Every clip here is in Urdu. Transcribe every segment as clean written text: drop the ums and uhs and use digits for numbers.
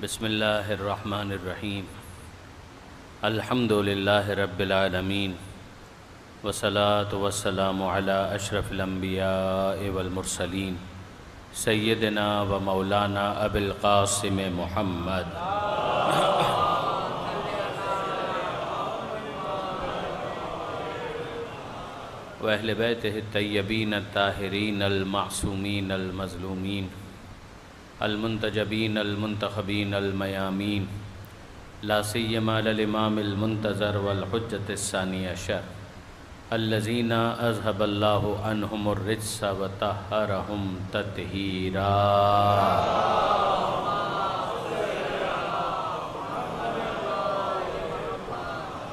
بسم اللہ الرحمن الرحیم الحمد للہ رب العالمین والصلاة والسلام علی اشرف الانبیاء والمرسلین سیدنا و مولانا ابی القاسم محمد و اہل بیتہ الطیبین الطاہرین المعصومین المظلومین المنتجبین المنتخبین المیامین لا سیما للامام المنتظر والحجۃ الثانی عشر الذین اذهب اللہ عنہم الرجس وطہرہم تطہیرا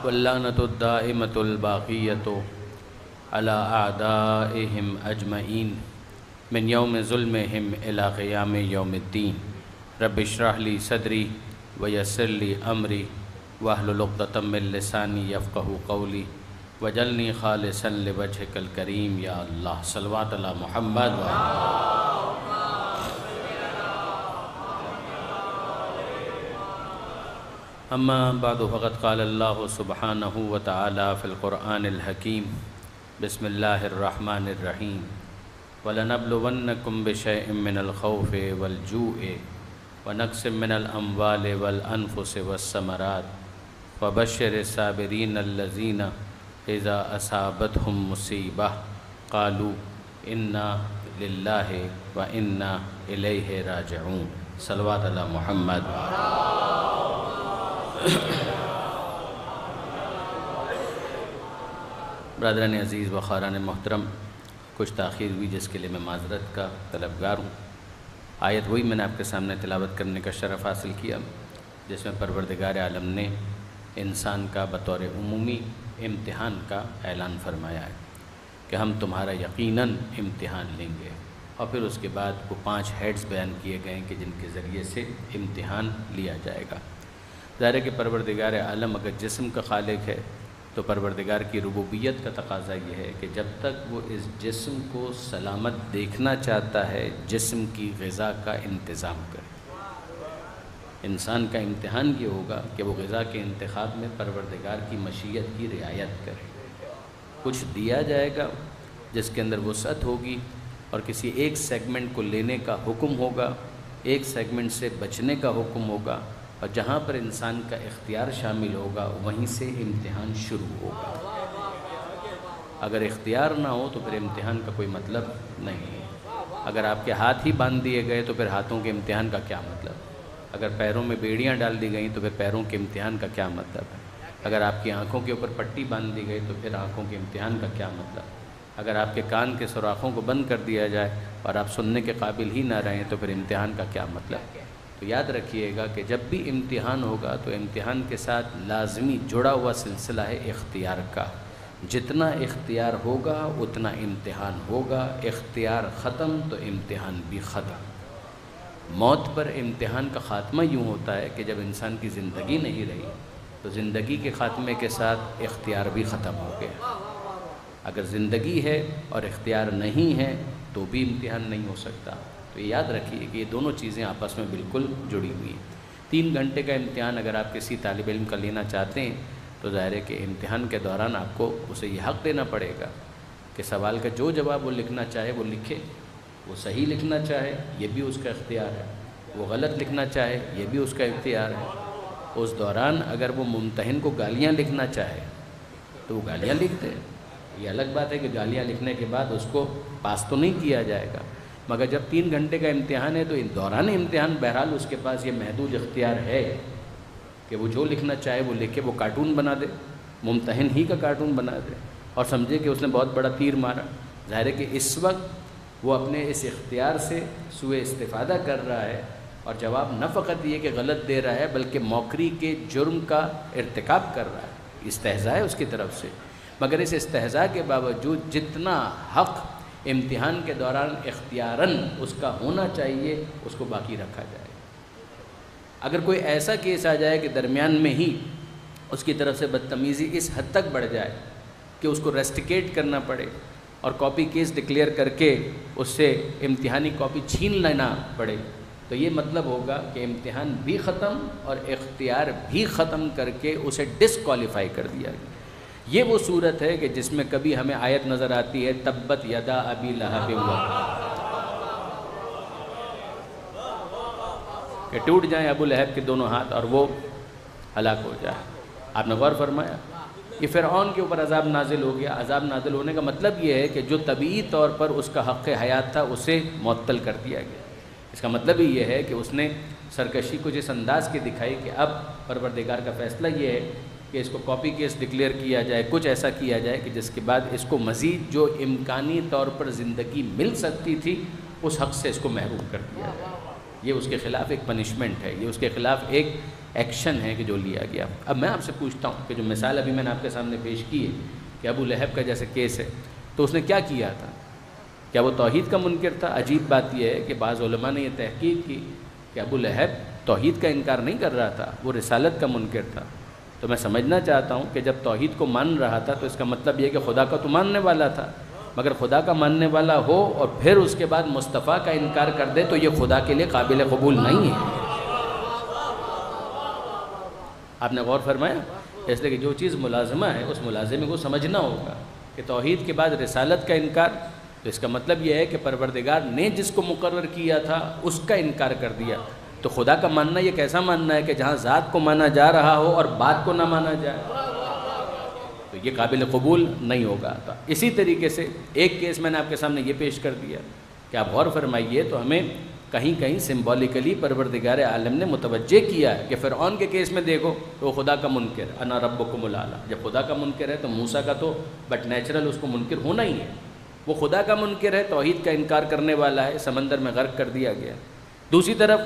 واللعنۃ الدائمۃ الباقیۃ علی اعدائہم اجمعین من یوم ظلمہم الی قیام یوم الدین رب اشرح لی صدری ویسر لی امری واحلل عقدۃ من لسانی یفقہوا قولی واجعلنی خالصا لوجہک الکریم یا اللہ صلوات علی محمد اما بعد فقد قال اللہ سبحانہ وتعالی فی القرآن الحکیم بسم اللہ الرحمن الرحیم وَلَنَبْلُوَنَّكُمْ بِشَيْءٍ مِّنَ الْخَوْفِ وَالْجُوعِ وَنَقْصٍ مِّنَ الْأَمْوَالِ وَالْأَنفُسِ وَالثَّمَرَاتِ وَبَشِّرِ الصَّابِرِينَ الَّذِينَ إِذَا أَصَابَتْهُم مُّصِيبَةٌ قَالُوا إِنَّا لِلَّهِ وَإِنَّا إِلَيْهِ رَاجِعُونَ صلوات علی محمد برادران عزیز و خاران محترم، کچھ تاخیر ہوئی جس کے لیے میں معذرت کا طلبگار ہوں۔ آیت وہی میں نے آپ کے سامنے تلاوت کرنے کا شرف حاصل کیا جس میں پروردگار عالم نے انسان کا بطور عمومی امتحان کا اعلان فرمایا ہے کہ ہم تمہارا یقیناً امتحان لیں گے، اور پھر اس کے بعد وہ 5 ہیڈز بیان کیے گئے ہیں کہ جن کے ذریعے سے امتحان لیا جائے گا۔ ظاہر ہے کہ پروردگار عالم اگر جسم کا خالق ہے تو پروردگار کی ربوبیت کا تقاضا یہ ہے کہ جب تک وہ اس جسم کو سلامت دیکھنا چاہتا ہے جسم کی غذا کا انتظام کرے۔ انسان کا امتحان یہ ہوگا کہ وہ غذا کے انتخاب میں پروردگار کی مشیت کی رعایت کرے۔ کچھ دیا جائے گا جس کے اندر وسعت ہوگی اور کسی ایک سیگمنٹ کو لینے کا حکم ہوگا، ایک سیگمنٹ سے بچنے کا حکم ہوگا، اور جہاں پر انسان کا اختیار شامل ہوگا وہیں سے امتحان شروع ہوگا۔ اگر اختیار نہ ہو تو پھر امتحان کا کوئی مطلب نہیں ہے۔ اگر آپ کے ہاتھ ہی باندھ دیے گئے تو پھر ہاتھوں کے امتحان کا کیا مطلب؟ اگر پیروں میں بیڑیاں ڈال دی گئیں تو پھر پیروں کے امتحان کا کیا مطلب ہے؟ اگر آپ کی آنکھوں کے اوپر پٹی باندھ دی گئی تو پھر آنکھوں کے امتحان کا کیا مطلب؟ اگر آپ کے کان کے سوراخوں کو بند کر دیا جائے اور آپ سننے کے قابل ہی نہ رہیں تو پھر امتحان کا کیا مطلب؟ تو یاد رکھیے گا کہ جب بھی امتحان ہوگا تو امتحان کے ساتھ لازمی جڑا ہوا سلسلہ ہے اختیار کا۔ جتنا اختیار ہوگا اتنا امتحان ہوگا، اختیار ختم تو امتحان بھی ختم۔ موت پر امتحان کا خاتمہ یوں ہوتا ہے کہ جب انسان کی زندگی نہیں رہی تو زندگی کے خاتمے کے ساتھ اختیار بھی ختم ہو گیا۔ اگر زندگی ہے اور اختیار نہیں ہے تو بھی امتحان نہیں ہو سکتا۔ تو یاد رکھیے کہ یہ دونوں چیزیں آپس میں بالکل جڑی ہوئی ہیں۔ 3 گھنٹے کا امتحان اگر آپ کسی طالب علم کا لینا چاہتے ہیں تو ظاہر ہے کہ امتحان کے دوران آپ کو اسے یہ حق دینا پڑے گا کہ سوال کا جو جواب وہ لکھنا چاہے وہ لکھے۔ وہ صحیح لکھنا چاہے یہ بھی اس کا اختیار ہے، وہ غلط لکھنا چاہے یہ بھی اس کا اختیار ہے۔ اس دوران اگر وہ ممتحن کو گالیاں لکھنا چاہے تو وہ گالیاں لکھ دے۔ یہ الگ بات ہے کہ گالیاں لکھنے کے بعد اس کو پاس تو نہیں کیا جائے گا، مگر جب 3 گھنٹے کا امتحان ہے تو دوران امتحان بہرحال اس کے پاس یہ محدود اختیار ہے کہ وہ جو لکھنا چاہے وہ لکھے۔ وہ کارٹون بنا دے، ممتحن ہی کا کارٹون بنا دے اور سمجھے کہ اس نے بہت بڑا تیر مارا۔ ظاہر ہے کہ اس وقت وہ اپنے اس اختیار سے سوء استفادہ کر رہا ہے اور جواب نہ فقط یہ کہ غلط دے رہا ہے بلکہ موکری کے جرم کا ارتکاب کر رہا ہے۔ استہزاء ہے اس کی طرف سے، مگر اس استہزاء کے باوجود جتنا حق امتحان کے دوران اختیاراً اس کا ہونا چاہیے اس کو باقی رکھا جائے۔ اگر کوئی ایسا کیس آ جائے کہ درمیان میں ہی اس کی طرف سے بدتمیزی اس حد تک بڑھ جائے کہ اس کو ریسٹیکیٹ کرنا پڑے اور کاپی کیس ڈکلیئر کر کے اس سے امتحانی کاپی چھین لینا پڑے، تو یہ مطلب ہوگا کہ امتحان بھی ختم اور اختیار بھی ختم کر کے اسے ڈسکوالیفائی کر دیا گیا۔ یہ وہ صورت ہے کہ جس میں کبھی ہمیں آیت نظر آتی ہے تبت یدا ابی لہب وتب، کہ ٹوٹ جائیں ابو لہب کے دونوں ہاتھ اور وہ ہلاک ہو جائے۔ آپ نے غور فرمایا، یہ فرعون کے اوپر عذاب نازل ہو گیا۔ عذاب نازل ہونے کا مطلب یہ ہے کہ جو طبعی طور پر اس کا حق حیات تھا اسے معطل کر دیا گیا۔ اس کا مطلب ہی یہ ہے کہ اس نے سرکشی کو جس انداز کی دکھائی کہ اب پروردگار کا فیصلہ یہ ہے کہ اس کو کاپی کیس ڈکلیئر کیا جائے، کچھ ایسا کیا جائے کہ جس کے بعد اس کو مزید جو امکانی طور پر زندگی مل سکتی تھی اس حق سے اس کو محروم کر دیا جائے۔ یہ اس کے خلاف ایک پنشمنٹ ہے، یہ اس کے خلاف ایک ایکشن ہے کہ جو لیا گیا۔ اب میں آپ سے پوچھتا ہوں کہ جو مثال ابھی میں نے آپ کے سامنے پیش کی ہے کہ ابو لہب کا جیسے کیس ہے، تو اس نے کیا کیا تھا؟ کیا وہ توحید کا منکر تھا؟ عجیب بات یہ ہے کہ بعض علماء نے یہ تحقیق کی کہ ابو لہب توحید کا انکار نہیں کر رہا تھا، وہ رسالت کا منکر تھا۔ تو میں سمجھنا چاہتا ہوں کہ جب توحید کو مان رہا تھا تو اس کا مطلب یہ ہے کہ خدا کا تو ماننے والا تھا، مگر خدا کا ماننے والا ہو اور پھر اس کے بعد مصطفیٰ کا انکار کر دے تو یہ خدا کے لیے قابل قبول نہیں ہے۔ آپ نے غور فرمایا؟ اس لیے کہ جو چیز ملازمہ ہے اس ملازمے کو سمجھنا ہوگا کہ توحید کے بعد رسالت کا انکار، تو اس کا مطلب یہ ہے کہ پروردگار نے جس کو مقرر کیا تھا اس کا انکار کر دیا۔ تو خدا کا ماننا یہ کیسا ماننا ہے کہ جہاں ذات کو مانا جا رہا ہو اور بات کو نہ مانا جائے، تو یہ قابل قبول نہیں ہوگا۔ تو اسی طریقے سے ایک کیس میں نے آپ کے سامنے یہ پیش کر دیا کہ آپ غور فرمائیے، تو ہمیں کہیں کہیں سمبولیکلی پروردگار عالم نے متوجہ کیا ہے کہ فرعون کے کیس میں دیکھو تو وہ خدا کا منکر ہے، انا ربکم الاعلی۔ جب خدا کا منکر ہے تو موسیٰ کا تو بٹ نیچرل اس کو منکر ہونا ہی ہے، وہ خدا کا منکر ہے، توحید کا انکار کرنے والا ہے، سمندر میں غرق کر دیا گیا۔ دوسری طرف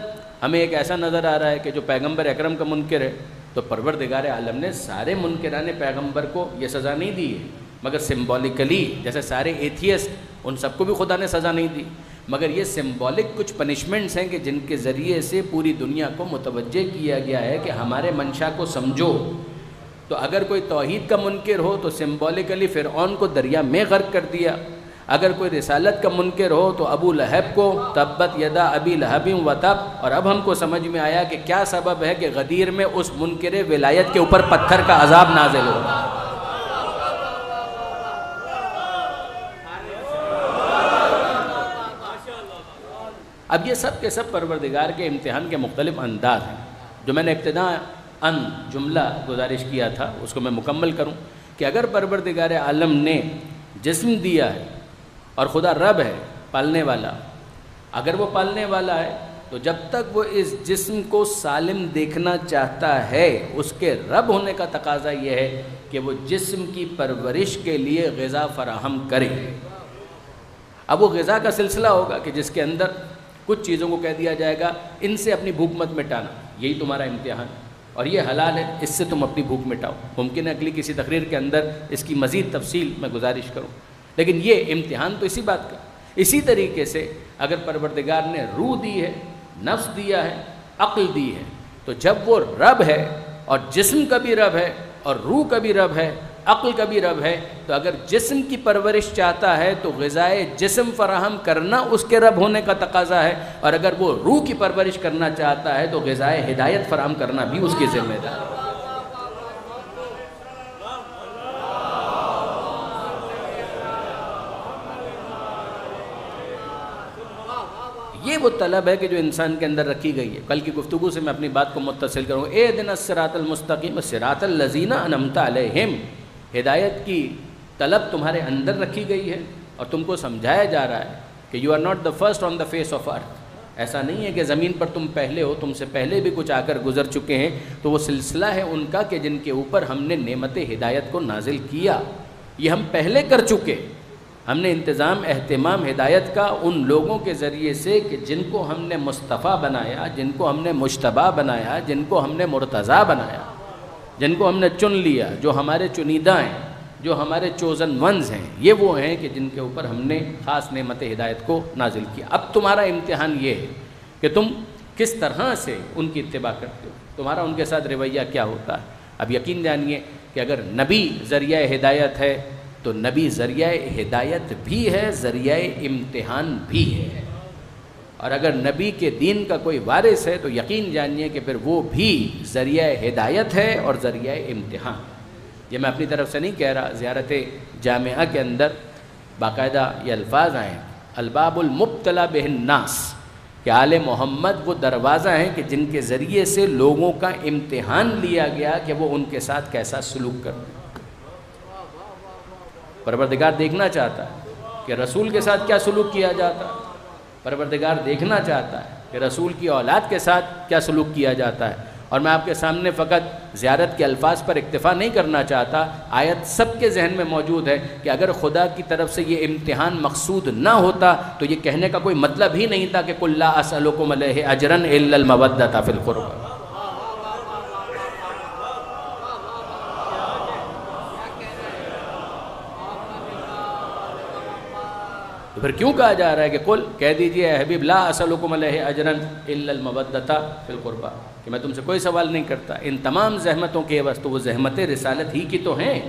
ہمیں ایک ایسا نظر آ رہا ہے کہ جو پیغمبر اکرم کا منکر ہے، تو پروردگار عالم نے سارے منکران پیغمبر کو یہ سزا نہیں دی ہے، مگر سمبولیکلی جیسے سارے ایتھیسٹ ان سب کو بھی خدا نے سزا نہیں دی، مگر یہ سمبولک کچھ پنشمنٹس ہیں کہ جن کے ذریعے سے پوری دنیا کو متوجہ کیا گیا ہے کہ ہمارے منشا کو سمجھو۔ تو اگر کوئی توحید کا منکر ہو تو سمبولیکلی فرعون کو دریا میں غرق کر دیا، اگر کوئی رسالت کا منکر ہو تو ابو لہب کو تبت یدا ابی لہب وتب۔ اور اب ہم کو سمجھ میں آیا کہ کیا سبب ہے کہ غدیر میں اس منکر ولایت کے اوپر پتھر کا عذاب نازل ہو رہا ہے۔ اب یہ سب کے سب پروردگار کے امتحان کے مختلف انداز ہیں۔ جو میں نے ابتداءً جملہ گزارش کیا تھا اس کو میں مکمل کروں کہ اگر پروردگار عالم نے جسم دیا ہے اور خدا رب ہے پالنے والا، اگر وہ پالنے والا ہے تو جب تک وہ اس جسم کو سالم دیکھنا چاہتا ہے، اس کے رب ہونے کا تقاضا یہ ہے کہ وہ جسم کی پرورش کے لیے غذا فراہم کرے۔ اب وہ غذا کا سلسلہ ہوگا کہ جس کے اندر کچھ چیزوں کو کہہ دیا جائے گا ان سے اپنی بھوک مت مٹانا، یہی تمہارا امتحان، اور یہ حلال ہے، اس سے تم اپنی بھوک مٹاؤ۔ ممکن ہے اگلی کسی تقریر کے اندر اس کی مزید تفصیل میں گزارش کروں، لیکن یہ امتحان تو اسی بات کا۔ اسی طریقے سے اگر پروردگار نے روح دی ہے، نفس دیا ہے، عقل دی ہے، تو جب وہ رب ہے اور جسم کا بھی رب ہے اور روح کا بھی رب ہے، عقل کا بھی رب ہے، تو اگر جسم کی پرورش چاہتا ہے تو غذائے جسم فراہم کرنا اس کے رب ہونے کا تقاضا ہے، اور اگر وہ روح کی پرورش کرنا چاہتا ہے تو غذائے ہدایت فراہم کرنا بھی اس کی ذمہ داری ہے۔ یہ وہ طلب ہے کہ جو انسان کے اندر رکھی گئی ہے۔ کل کی گفتگو سے میں اپنی بات کو متصل کروں، اہدنا الصراط المستقیم صراط الذین انعمت علیہم، ہدایت کی طلب تمہارے اندر رکھی گئی ہے، اور تم کو سمجھایا جا رہا ہے کہ you are not the first on the face of earth. ایسا نہیں ہے کہ زمین پر تم پہلے ہو، تم سے پہلے بھی کچھ آ کر گزر چکے ہیں، تو وہ سلسلہ ہے ان کا کہ جن کے اوپر ہم نے نعمت ہدایت کو نازل کیا، یہ ہم پہلے کر چکے۔ ہم نے انتظام اہتمام ہدایت کا ان لوگوں کے ذریعے سے کہ جن کو ہم نے مصطفیٰ بنایا، جن کو ہم نے مجتبیٰ بنایا، جن کو ہم نے مرتضیٰ بنایا، جن کو ہم نے چن لیا، جو ہمارے چنیدہ ہیں، جو ہمارے چوزن ونز ہیں، یہ وہ ہیں کہ جن کے اوپر ہم نے خاص نعمت ہدایت کو نازل کیا۔ اب تمہارا امتحان یہ ہے کہ تم کس طرح سے ان کی اتباع کرتے ہو، تمہارا ان کے ساتھ رویہ کیا ہوتا ہے۔ اب یقین جانیے کہ اگر نبی ذریعہ ہدایت ہے تو نبی ذریعہ ہدایت بھی ہے، ذریعہ امتحان بھی ہے، اور اگر نبی کے دین کا کوئی وارث ہے تو یقین جانیے کہ پھر وہ بھی ذریعہ ہدایت ہے اور ذریعہ امتحان. یہ میں اپنی طرف سے نہیں کہہ رہا، زیارت جامعہ کے اندر باقاعدہ یہ الفاظ آئے ہیں، الباب المبتلا بہ الناس، کہ آل محمد وہ دروازہ ہیں کہ جن کے ذریعے سے لوگوں کا امتحان لیا گیا کہ وہ ان کے ساتھ کیسا سلوک کرتے ہیں. پروردگار دیکھنا چاہتا ہے کہ رسول کے ساتھ کیا سلوک کیا جاتا ہے. پروردگار دیکھنا چاہتا ہے کہ رسول کی اولاد کے ساتھ کیا سلوک کیا جاتا ہے. اور میں آپ کے سامنے فقط زیارت کے الفاظ پر اکتفا نہیں کرنا چاہتا، آیت سب کے ذہن میں موجود ہے کہ اگر خدا کی طرف سے یہ امتحان مقصود نہ ہوتا تو یہ کہنے کا کوئی مطلب ہی نہیں تھا کہ قل لا اسألکم علیہ اجرا الا المودۃ فی القربى. تو پھر کیوں کہا جا رہا ہے کہ قل، کہہ دیجئے اے حبیب، لا اسألکم علیہ اجرا الا المودۃ فی القربى، کہ میں تم سے کوئی سوال نہیں کرتا ان تمام زحمتوں کے عوض. تو وہ زحمت رسالت ہی کی تو ہیں،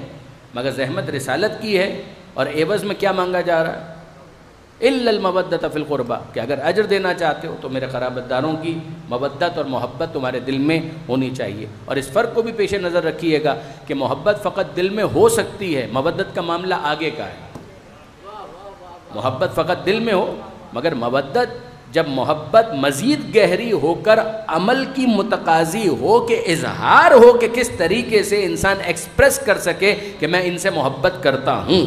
مگر زحمت رسالت کی ہے اور عوض میں کیا مانگا جا رہا ہے؟ الا المودۃ فی القربى، کہ اگر اجر دینا چاہتے ہو تو میرے قرابت داروں کی مودت اور محبت تمہارے دل میں ہونی چاہیے. اور اس فرق کو بھی پیش نظر رکھیے گا کہ محبت فقط دل میں ہو سکتی ہے، مودت کا معاملہ آگے کا ہے. محبت فقط دل میں ہو، مگر مودت جب محبت مزید گہری ہو کر عمل کی متقاضی ہو کہ اظہار ہو کہ کس طریقے سے انسان ایکسپریس کر سکے کہ میں ان سے محبت کرتا ہوں،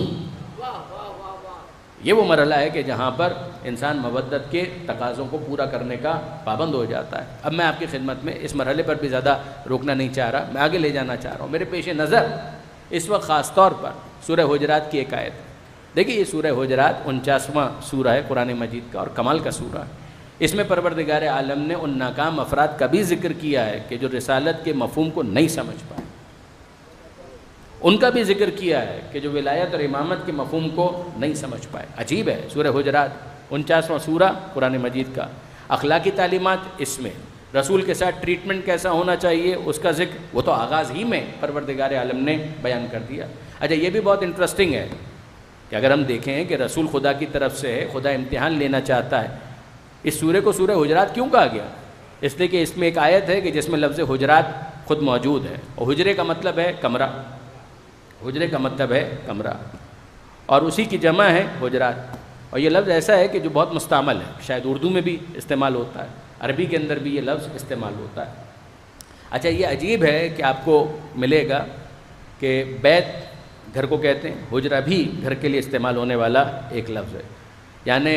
یہ وہ مرحلہ ہے کہ جہاں پر انسان مودت کے تقاضوں کو پورا کرنے کا پابند ہو جاتا ہے. اب میں آپ کی خدمت میں اس مرحلے پر بھی زیادہ روکنا نہیں چاہ رہا، میں آگے لے جانا چاہ رہا ہوں. میرے پیش نظر اس وقت خاص طور پر سورہ حجرات کی ایک آیت ہے. دیکھیے یہ سورہ حجرات 49واں سورہ ہے قرآن مجید کا اور کمال کا سورہ ہے. اس میں پروردگار عالم نے ان ناکام افراد کا بھی ذکر کیا ہے کہ جو رسالت کے مفہوم کو نہیں سمجھ پائے، ان کا بھی ذکر کیا ہے کہ جو ولایت اور امامت کے مفہوم کو نہیں سمجھ پائے. عجیب ہے، سورہ حجرات 49واں سورہ قرآن مجید کا، اخلاقی تعلیمات اس میں، رسول کے ساتھ ٹریٹمنٹ کیسا ہونا چاہیے اس کا ذکر وہ تو آغاز ہی میں پروردگار عالم نے بیان کر دیا. اچھا یہ بھی بہت انٹرسٹنگ ہے کہ اگر ہم دیکھیں کہ رسول خدا کی طرف سے ہے، خدا امتحان لینا چاہتا ہے، اس سورے کو سورہ حجرات کیوں کہا گیا؟ اس لیے کہ اس میں ایک آیت ہے کہ جس میں لفظ حجرات خود موجود ہے، اور حجرے کا مطلب ہے کمرہ، حجرے کا مطلب ہے کمرہ، اور اسی کی جمع ہے حجرات. اور یہ لفظ ایسا ہے کہ جو بہت مستعمل ہے، شاید اردو میں بھی استعمال ہوتا ہے، عربی کے اندر بھی یہ لفظ استعمال ہوتا ہے. اچھا یہ عجیب ہے کہ آپ کو ملے گا کہ بیت گھر کو کہتے ہیں، حجرہ بھی گھر کے لیے استعمال ہونے والا ایک لفظ ہے. یعنی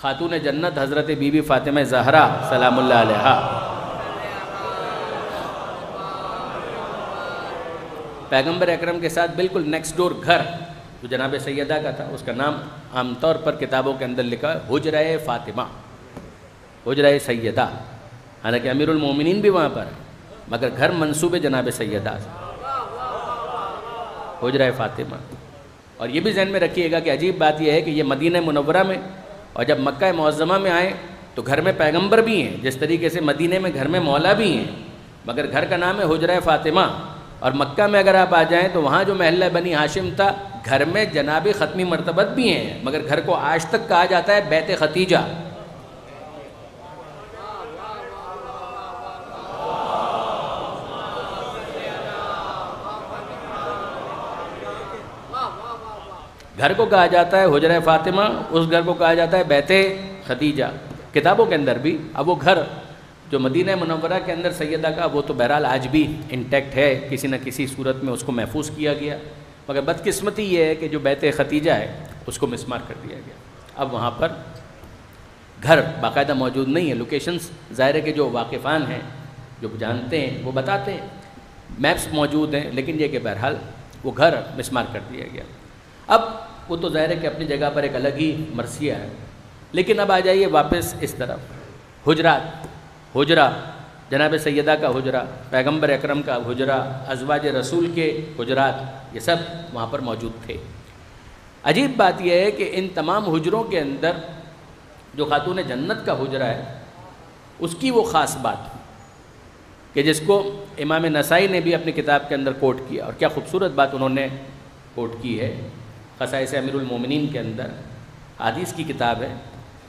خاتون جنت حضرت بی بی فاطمہ زہرا سلام اللہ علیہا پیغمبر اکرم کے ساتھ بالکل نیکسٹ ڈور گھر جو جناب سیدہ کا تھا، اس کا نام عام طور پر کتابوں کے اندر لکھا ہے حجرہ فاطمہ، حجرہ سیدہ. حالانکہ امیر المومنین بھی وہاں پر ہے، مگر گھر منسوب جناب سیدہ سے، حجرہ فاطمہ. اور یہ بھی ذہن میں رکھیے گا کہ عجیب بات یہ ہے کہ یہ مدینہ منورہ میں اور جب مکہ معظمہ میں آئے تو گھر میں پیغمبر بھی ہیں، جس طریقے سے مدینہ میں گھر میں مولا بھی ہیں، مگر گھر کا نام ہے حجرہ فاطمہ. اور مکہ میں اگر آپ آ جائیں تو وہاں جو محلہ بنی ہاشم تھا، گھر میں جناب ختمی مرتبت بھی ہیں، مگر گھر کو آج تک کہا جاتا ہے بیت ختیجہ. گھر کو کہا جاتا ہے حجرہ فاطمہ، اس گھر کو کہا جاتا ہے بیت ختیجہ کتابوں کے اندر بھی. اب وہ گھر جو مدینہ منورہ کے اندر سیدہ کا، وہ تو بہرحال آج بھی انٹیکٹ ہے، کسی نہ کسی صورت میں اس کو محفوظ کیا گیا، مگر بدقسمتی یہ ہے کہ جو بیت ختیجہ ہے اس کو مسمار کر دیا گیا. اب وہاں پر گھر باقاعدہ موجود نہیں ہے. لوکیشنز ظاہر ہے کہ جو واقفان ہیں، جو جانتے ہیں، وہ بتاتے ہیں، میپس موجود ہیں، لیکن یہ کہ بہرحال وہ گھر مسمار کر دیا گیا. اب وہ تو ظاہر ہے کہ اپنی جگہ پر ایک الگ ہی مرثیہ ہے، لیکن اب آ جائیے واپس اس طرف. حجرات، حجرہ جناب سیدہ کا حجرہ، پیغمبر اکرم کا حجرہ، ازواج رسول کے حجرات، یہ سب وہاں پر موجود تھے. عجیب بات یہ ہے کہ ان تمام حجروں کے اندر جو خاتون جنت کا حجرہ ہے، اس کی وہ خاص بات کہ جس کو امام نسائی نے بھی اپنی کتاب کے اندر کوٹ کیا، اور کیا خوبصورت بات انہوں نے کوٹ کی ہے. خصائص امیر المومنین کے اندر حدیث کی کتاب ہے،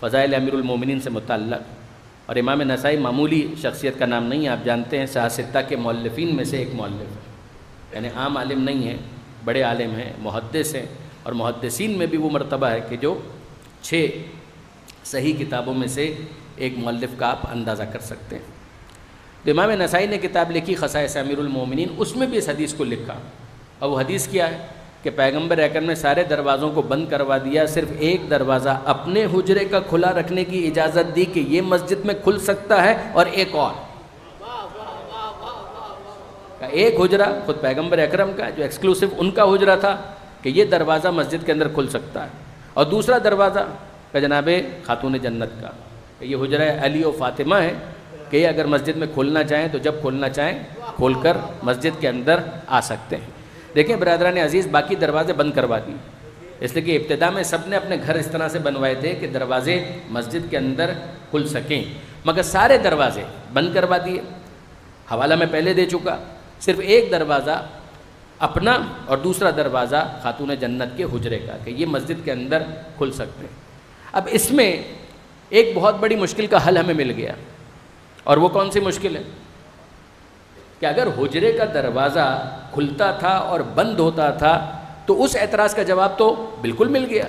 فضائل امیر المومنین سے متعلق. اور امام نسائی معمولی شخصیت کا نام نہیں ہے، آپ جانتے ہیں صحاح ستہ کے مؤلفین میں سے ایک مؤلف ہے، یعنی عام عالم نہیں ہے، بڑے عالم ہیں، محدث ہیں، اور محدثین میں بھی وہ مرتبہ ہے کہ جو 6 صحیح کتابوں میں سے ایک مؤلف کا آپ اندازہ کر سکتے ہیں. تو امام نسائی نے کتاب لکھی خصائص امیر المومنین، اس میں بھی اس حدیث کو لکھا. اور وہ حدیث کیا ہے کہ پیغمبر اکرم نے سارے دروازوں کو بند کروا دیا، صرف ایک دروازہ اپنے حجرے کا کھلا رکھنے کی اجازت دی کہ یہ مسجد میں کھل سکتا ہے، اور ایک اور ایک حجرہ خود پیغمبر اکرم کا جو ایکسکلوسیو ان کا حجرہ تھا کہ یہ دروازہ مسجد کے اندر کھل سکتا ہے، اور دوسرا دروازہ کہ جناب خاتون جنت کا کہ یہ حجرہ علی و فاطمہ ہے کہ یہ اگر مسجد میں کھولنا چاہیں تو جب کھولنا چاہیں کھول کر مسجد کے اندر آ سکتے ہیں. دیکھیں برادران عزیز، باقی دروازے بند کروا دی، اس لیے کہ ابتدا میں سب نے اپنے گھر اس طرح سے بنوائے تھے کہ دروازے مسجد کے اندر کھل سکیں، مگر سارے دروازے بند کروا دیے. حوالہ میں پہلے دے چکا، صرف ایک دروازہ اپنا اور دوسرا دروازہ خاتون جنت کے حجرے کا کہ یہ مسجد کے اندر کھل سکتے ہیں. اب اس میں ایک بہت بڑی مشکل کا حل ہمیں مل گیا، اور وہ کون سی مشکل ہے کہ اگر حجرے کا دروازہ کھلتا تھا اور بند ہوتا تھا تو اس اعتراض کا جواب تو بالکل مل گیا.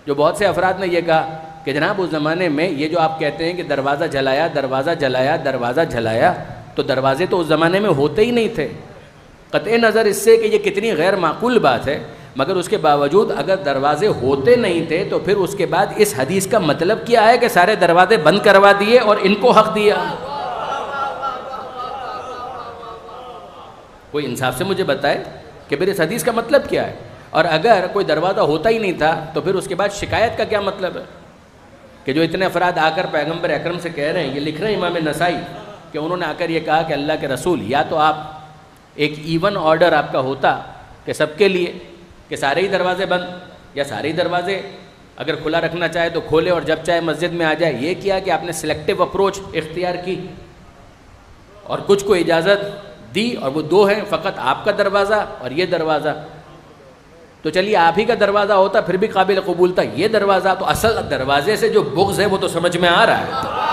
جو بہت سے افراد نے یہ کہا کہ جناب اس زمانے میں یہ جو آپ کہتے ہیں کہ دروازہ جلایا دروازہ جلایا دروازہ جلایا، تو دروازے تو اس زمانے میں ہوتے ہی نہیں تھے. قطع نظر اس سے کہ یہ کتنی غیر معقول بات ہے، مگر اس کے باوجود اگر دروازے ہوتے نہیں تھے تو پھر اس کے بعد اس حدیث کا مطلب کیا ہے کہ سارے دروازے بند کروا دیے اور ان کو حق دیا؟ کوئی انصاف سے مجھے بتائے کہ پھر اس حدیث کا مطلب کیا ہے. اور اگر کوئی دروازہ ہوتا ہی نہیں تھا تو پھر اس کے بعد شکایت کا کیا مطلب ہے کہ جو اتنے افراد آ کر پیغمبر اکرم سے کہہ رہے ہیں، یہ لکھ رہے ہیں امام نسائی کہ انہوں نے آ کر یہ کہا کہ اللہ کے رسول یا تو آپ ایک ایون آرڈر آپ کا ہوتا کہ سب کے لیے کہ سارے ہی دروازے بند، یا سارے ہی دروازے اگر کھلا رکھنا چاہے تو کھولے اور جب چاہے مسجد میں آ جائے. یہ کیا کہ آپ نے سلیکٹیو اپروچ اختیار کی اور کچھ کو اجازت دی، اور وہ 2 ہیں، فقط آپ کا دروازہ اور یہ دروازہ. تو چلیے آپ ہی کا دروازہ ہوتا پھر بھی قابل قبول تھا، یہ دروازہ تو اصل دروازے سے جو بغض ہے وہ تو سمجھ میں آ رہا ہے.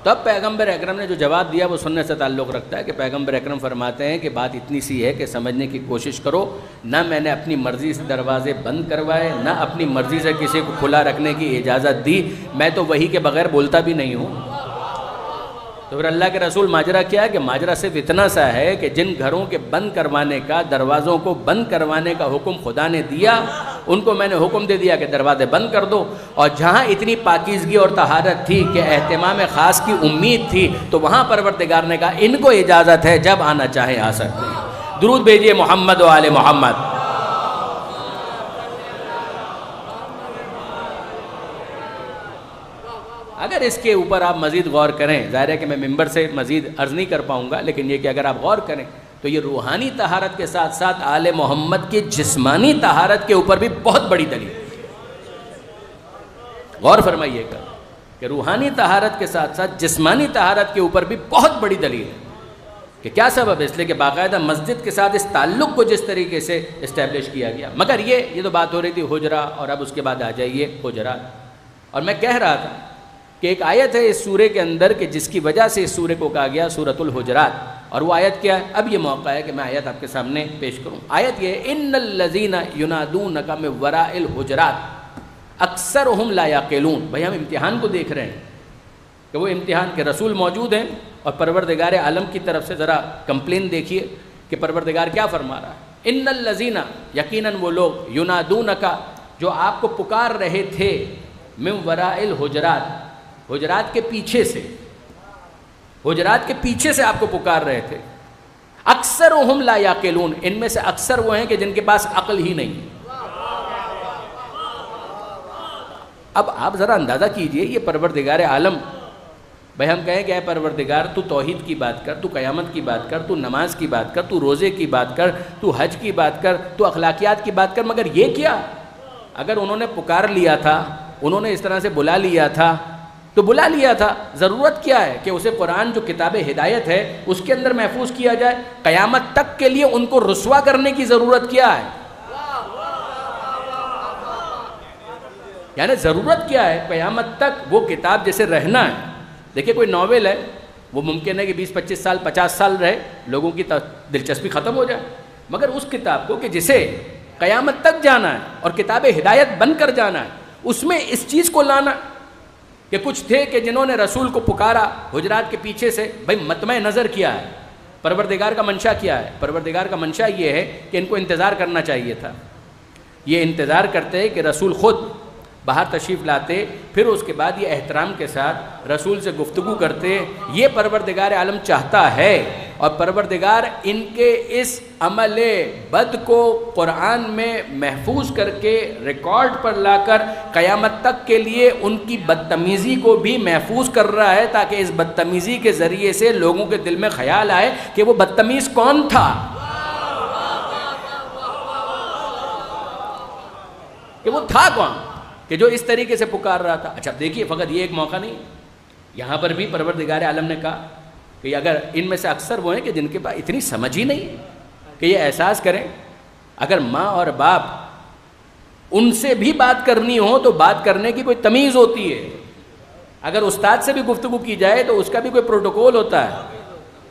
تب پیغمبر اکرم نے جو جواب دیا وہ سننے سے تعلق رکھتا ہے کہ پیغمبر اکرم فرماتے ہیں کہ بات اتنی سی ہے کہ سمجھنے کی کوشش کرو، نہ میں نے اپنی مرضی سے دروازے بند کروائے، نہ اپنی مرضی سے کسی کو کھلا رکھنے کی اجازت دی، میں تو وحی کے بغیر بولتا بھی نہیں ہوں. تو پھر اللہ کے رسول ماجرا کیا ہے کہ ماجرا صرف اتنا سا ہے کہ جن گھروں کے بند کروانے کا، دروازوں کو بند کروانے کا حکم خدا نے دیا، ان کو میں نے حکم دے دیا کہ دروازے بند کر دو. اور جہاں اتنی پاکیزگی اور طہارت تھی کہ اہتمام خاص کی امید تھی تو وہاں پروردگار نے کہا ان کو اجازت ہے، جب آنا چاہیں آ سکتے ہیں. درود بھیجیے محمد و آل محمد. اگر اس کے اوپر آپ مزید غور کریں، ظاہر ہے کہ میں ممبر سے مزید عرض نہیں کر پاؤں گا، لیکن یہ کہ اگر آپ غور کریں تو یہ روحانی طہارت کے ساتھ ساتھ آل محمد کی جسمانی طہارت کے اوپر بھی بہت بڑی دلیل ہے. غور فرمائیے گا کہ روحانی طہارت کے ساتھ ساتھ جسمانی طہارت کے اوپر بھی بہت بڑی دلیل ہے. کہ کیا سبب ہے؟ اس لیے کہ باقاعدہ مسجد کے ساتھ اس تعلق کو جس طریقے سے اسٹیبلش کیا گیا. مگر یہ تو بات ہو رہی تھی حجرہ، اور اب اس کے بعد آ جائیے حجرات. اور میں کہہ رہا تھا کہ ایک آیت ہے اس سورے کے اندر کہ جس کی وجہ سے اس سورے کو کہا گیا سورۃ الحجرات. اور وہ آیت کیا ہے؟ اب یہ موقع ہے کہ میں آیت آپ کے سامنے پیش کروں. آیت یہ ہے ان الذین ینادونک من وراء الحجرات اکثرهم لا یعقلون. بھائی ہم امتحان کو دیکھ رہے ہیں کہ وہ امتحان کے رسول موجود ہیں، اور پروردگار عالم کی طرف سے ذرا کمپلین دیکھیے کہ پروردگار کیا فرما رہا ہے. ان الذین، یقیناً وہ لوگ، ینادونک، جو آپ کو پکار رہے تھے، من وراء الحجرات، حجرات کے پیچھے سے، حجرات کے پیچھے سے آپ کو پکار رہے تھے. اکثرهم لا یعقلون، ان میں سے اکثر وہ ہیں کہ جن کے پاس عقل ہی نہیں. اب آپ ذرا اندازہ کیجئے یہ پروردگار عالم، بھائی ہم کہیں کہ اے پروردگار تو توحید کی بات کر، تو قیامت کی بات کر، تو نماز کی بات کر، تو روزے کی بات کر، تو حج کی بات کر، تو اخلاقیات کی بات کر، مگر یہ کیا؟ اگر انہوں نے پکار لیا تھا انہوں نے اس طرح سے بلا لیا تھا تو بلا لیا تھا، ضرورت کیا ہے کہ اسے قرآن جو کتاب ہدایت ہے اس کے اندر محفوظ کیا جائے؟ قیامت تک کے لیے ان کو رسوا کرنے کی ضرورت کیا ہے؟ یعنی ضرورت کیا ہے قیامت تک وہ کتاب جیسے رہنا ہے؟ دیکھیں کوئی ناول ہے، وہ ممکن ہے کہ 20-25 سال 50 سال رہے، لوگوں کی دلچسپی ختم ہو جائے، مگر اس کتاب کو کہ جسے قیامت تک جانا ہے اور کتاب ہدایت بن کر جانا ہے، اس میں اس چیز کو لانا کہ کچھ تھے کہ جنہوں نے رسول کو پکارا حجرات کے پیچھے سے، بھائی مطمع نظر کیا ہے، پروردگار کا منشا کیا ہے؟ پروردگار کا منشا یہ ہے کہ ان کو انتظار کرنا چاہیے تھا، یہ انتظار کرتے کہ رسول خود باہر تشریف لاتے، پھر اس کے بعد یہ احترام کے ساتھ رسول سے گفتگو کرتے، یہ پروردگار عالم چاہتا ہے، اور پروردگار ان کے اس عمل بد کو قرآن میں محفوظ کر کے ریکارڈ پر لا کر قیامت تک کے لیے ان کی بدتمیزی کو بھی محفوظ کر رہا ہے، تاکہ اس بدتمیزی کے ذریعے سے لوگوں کے دل میں خیال آئے کہ وہ بدتمیز کون تھا، کہ وہ تھا کون کہ جو اس طریقے سے پکار رہا تھا۔ اچھا دیکھیے، فقط یہ ایک موقع نہیں، یہاں پر بھی پروردگار عالم نے کہا کہ اگر ان میں سے اکثر وہ ہیں کہ جن کے پاس اتنی سمجھ ہی نہیں کہ یہ احساس کریں، اگر ماں اور باپ ان سے بھی بات کرنی ہو تو بات کرنے کی کوئی تمیز ہوتی ہے، اگر استاد سے بھی گفتگو کی جائے تو اس کا بھی کوئی پروٹوکول ہوتا ہے،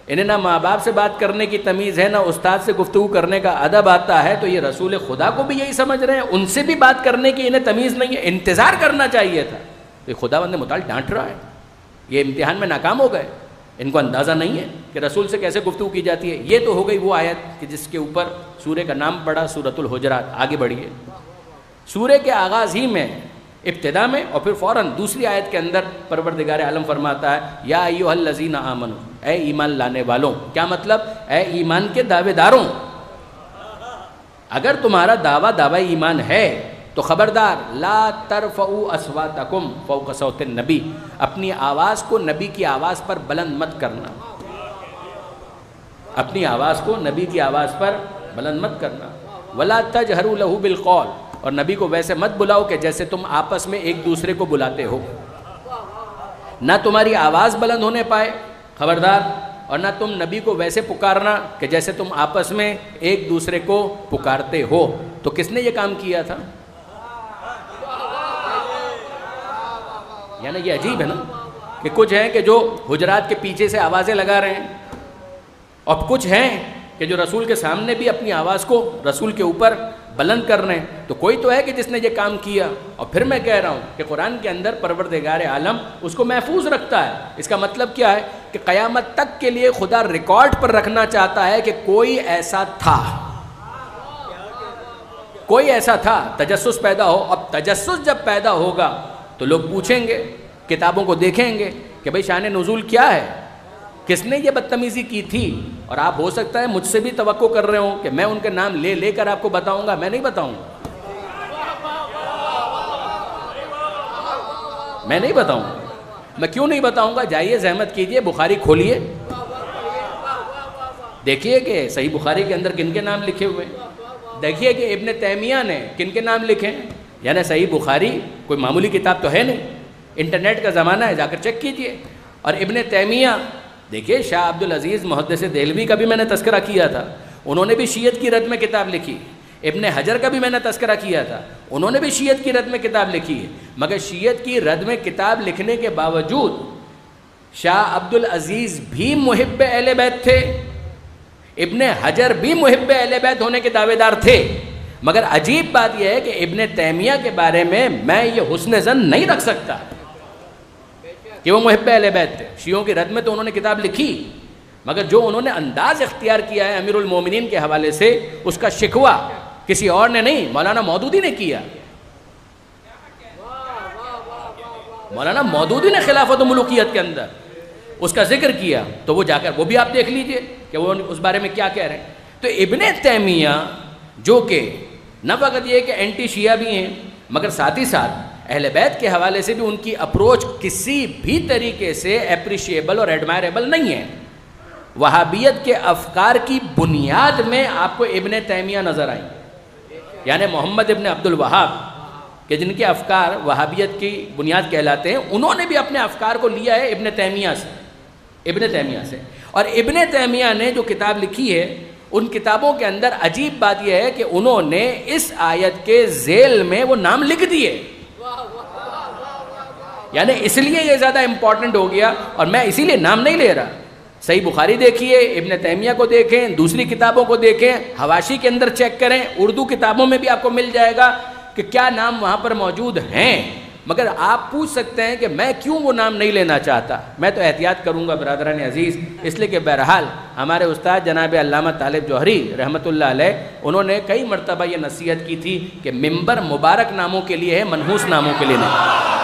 انہیں نہ ماں باپ سے بات کرنے کی تمیز ہے، نہ استاد سے گفتگو کرنے کا ادب آتا ہے، تو یہ رسول خدا کو بھی یہی سمجھ رہے ہیں، ان سے بھی بات کرنے کی انہیں تمیز نہیں ہے، انتظار کرنا چاہیے تھا۔ تو خداوند متعال ڈانٹ رہا ہے، یہ امتحان میں ناکام ہو گئے، ان کو اندازہ نہیں ہے کہ رسول سے کیسے گفتگو کی جاتی ہے۔ یہ تو ہو گئی وہ آیت کہ جس کے اوپر سورہ کا نام پڑا سورۃ الحجرات۔ آگے بڑھیے، سورہ کے آغاز ہی میں، ابتدا میں، اور پھر فوراً دوسری آیت کے اندر پروردگار عالم فرماتا ہے یا ایھا الذین آمنو، اے ایمان لانے والوں۔ کیا مطلب؟ اے ایمان کے دعوے داروں، اگر تمہارا دعویٰ ایمان ہے تو خبردار، لا ترفعوا اصواتکم فوق صوت النبی، اپنی آواز کو نبی کی آواز پر بلند مت کرنا، اپنی آواز کو نبی کی آواز پر بلند مت کرنا، ولا تجہروا لہ بالقول، اور نبی کو ویسے مت بلاؤ کہ جیسے تم آپس میں ایک دوسرے کو بلاتے ہو، نہ تمہاری آواز بلند ہونے پائے، خبردار، اور نہ تم نبی کو ویسے پکارنا کہ جیسے تم آپس میں ایک دوسرے کو پکارتے ہو۔ تو کس نے یہ کام کیا تھا؟ یعنی یہ عجیب ہے نا کہ کچھ ہیں کہ جو حجرات کے پیچھے سے آوازیں لگا رہے ہیں، اور کچھ ہیں کہ جو رسول کے سامنے بھی اپنی آواز کو رسول کے اوپر بلند کر رہے ہیں۔ تو کوئی تو ہے کہ جس نے یہ کام کیا، اور پھر میں کہہ رہا ہوں کہ قرآن کے اندر پروردگار عالم اس کو محفوظ رکھتا ہے۔ اس کا مطلب کیا ہے کہ قیامت تک کے لیے خدا ریکارڈ پر رکھنا چاہتا ہے کہ کوئی ایسا تھا، کوئی ایسا تھا، تجسس پیدا ہو۔ اب تجسس جب پیدا ہوگا تو لوگ پوچھیں گے، کتابوں کو دیکھیں گے کہ بھئی شان نزول کیا ہے، کس نے یہ بدتمیزی کی تھی، اور آپ ہو سکتا ہے مجھ سے بھی توقع کر رہے ہوں کہ میں ان کے نام لے لے کر آپ کو بتاؤں گا، میں نہیں بتاؤں گا، میں نہیں بتاؤں گا۔ میں کیوں نہیں بتاؤں گا؟ جائیے زحمت کیجئے، بخاری کھولیے، دیکھیے کہ صحیح بخاری کے اندر کن کے نام لکھے ہوئے، دیکھیے کہ ابن تیمیہ نے کن کے نام لکھے۔ یعنی صحیح بخاری کوئی معمولی کتاب تو ہے نہیں، انٹرنیٹ کا زمانہ ہے، جا کر چیک کیجئے۔ اور ابن تیمیہ دیکھیے، شاہ عبدالعزیز محدث دہلوی کا بھی میں نے تذکرہ کیا تھا، انہوں نے بھی شیعت کی رد میں کتاب لکھی۔ ابن حجر کا بھی میں نے تذکرہ کیا تھا، انہوں نے بھی شیعت کی رد میں کتاب لکھی ہے، مگر شیعت کی رد میں کتاب لکھنے کے باوجود شاہ عبدالعزیز بھی محب اہل بیت تھے، ابن حجر بھی محب اہل بیت ہونے کے دعوے دار تھے، مگر عجیب بات یہ ہے کہ ابن تیمیہ کے بارے میں یہ حسن ظن نہیں رکھ سکتا کہ وہ محب اہل بیت تھے۔ شیعوں کی رد میں تو انہوں نے کتاب لکھی، مگر جو انہوں نے انداز اختیار کیا ہے امیر المومنین کے حوالے سے، اس کا شکوہ کسی اور نے نہیں، مولانا مودودی نے کیا۔ مولانا مودودی نے خلافت و ملوکیت کے اندر اس کا ذکر کیا، تو وہ جا کر وہ بھی آپ دیکھ لیجئے کہ وہ اس بارے میں کیا کہہ رہے ہیں۔ تو ابن تیمیہ جو کہ نہ فقط یہ کہ اینٹی شیعہ بھی ہیں، مگر ساتھ ہی ساتھ اہل بیت کے حوالے سے بھی ان کی اپروچ کسی بھی طریقے سے اپریشیبل اور ایڈمائریبل نہیں ہے۔ وہابیت کے افکار کی بنیاد میں آپ کو ابن تیمیہ نظر آئیں، یعنی محمد ابن عبد الوہاب کہ جن کے افکار وہابیت کی بنیاد کہلاتے ہیں، انہوں نے بھی اپنے افکار کو لیا ہے ابن تیمیہ سے. اور ابن تیمیہ نے جو کتاب لکھی ہے، ان کتابوں کے اندر عجیب بات یہ ہے کہ انہوں نے اس آیت کے ذیل میں وہ نام لکھ دیے. یعنی اس لیے یہ زیادہ امپورٹنٹ ہو گیا، اور میں اسی لیے نام نہیں لے رہا. صحیح بخاری دیکھیے، ابن تیمیہ کو دیکھیں، دوسری کتابوں کو دیکھیں، حواشی کے اندر چیک کریں، اردو کتابوں میں بھی آپ کو مل جائے گا کہ کیا نام وہاں پر موجود ہیں. مگر آپ پوچھ سکتے ہیں کہ میں کیوں وہ نام نہیں لینا چاہتا. میں تو احتیاط کروں گا برادران عزیز، اس لیے کہ بہرحال ہمارے استاد جناب علامہ طالب جوہری رحمۃ اللہ علیہ، انہوں نے کئی مرتبہ یہ نصیحت کی تھی کہ ممبر مبارک ناموں کے لیے ہے، منحوس ناموں کے لیے نہیں.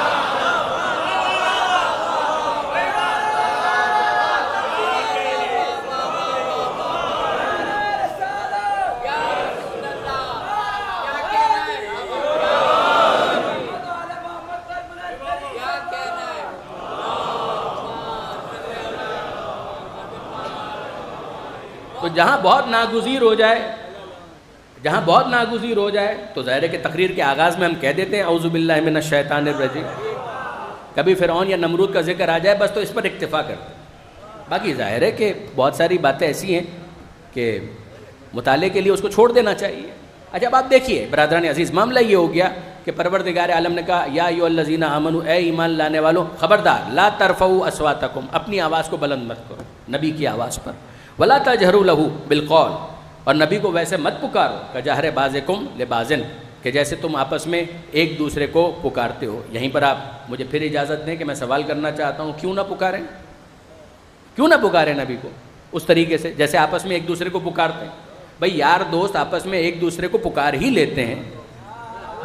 تو جہاں بہت ناگزیر ہو جائے تو ظاہر ہے کہ تقریر کے آغاز میں ہم کہہ دیتے ہیں اعوذ باللہ من الشیطان الرجیم. کبھی فرعون یا نمرود کا ذکر آ جائے بس تو اس پر اکتفا کرتے ہیں. باقی ظاہر ہے کہ بہت ساری باتیں ایسی ہیں کہ مطالعے کے لیے اس کو چھوڑ دینا چاہیے. اچھا اب آپ دیکھیے برادران عزیز، معاملہ یہ ہو گیا کہ پروردگار عالم نے کہا یا ایھا الذین آمنوا، اے ایمان لانے والوں، خبردار لا ترفعوا اصواتکم، اپنی آواز کو بلند مت کرو نبی کی آواز پر، ولا تجہروا لہ بالقول، اور نبی کو ویسے مت پکارو کجہر بعضکم لبعض، کہ جیسے تم آپس میں ایک دوسرے کو پکارتے ہو. یہیں پر آپ مجھے پھر اجازت دیں کہ میں سوال کرنا چاہتا ہوں، کیوں نہ پکاریں نبی کو اس طریقے سے جیسے آپس میں ایک دوسرے کو پکارتے ہیں. بھئی یار دوست آپس میں ایک دوسرے کو پکار ہی لیتے ہیں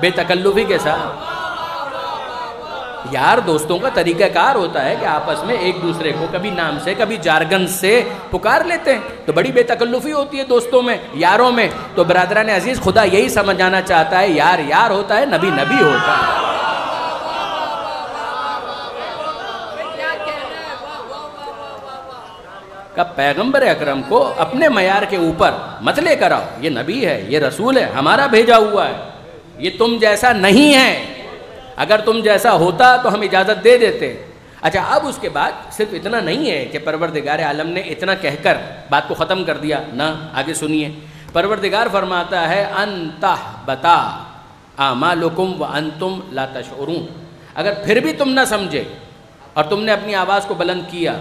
بے تکلفی کے ساتھ. یار دوستوں کا طریقہ کار ہوتا ہے کہ آپس میں ایک دوسرے کو کبھی نام سے کبھی جارگن سے پکار لیتے ہیں، تو بڑی بے تکلفی ہوتی ہے دوستوں میں، یاروں میں. تو برادران عزیز خدا یہی سمجھانا چاہتا ہے، یار یار ہوتا ہے، نبی نبی ہوتا ہے. کہ پیغمبر اکرم کو اپنے معیار کے اوپر مت لے کر آؤ. یہ نبی ہے، یہ رسول ہے، ہمارا بھیجا ہوا ہے، یہ تم جیسا نہیں ہے. اگر تم جیسا ہوتا تو ہم اجازت دے دیتے. اچھا اب اس کے بعد صرف اتنا نہیں ہے کہ پروردگار عالم نے اتنا کہہ کر بات کو ختم کر دیا، نہ آگے سنیے. پروردگار فرماتا ہے انتحبطا اعمالکم وانتم لا تشعرون. اگر پھر بھی تم نہ سمجھے اور تم نے اپنی آواز کو بلند کیا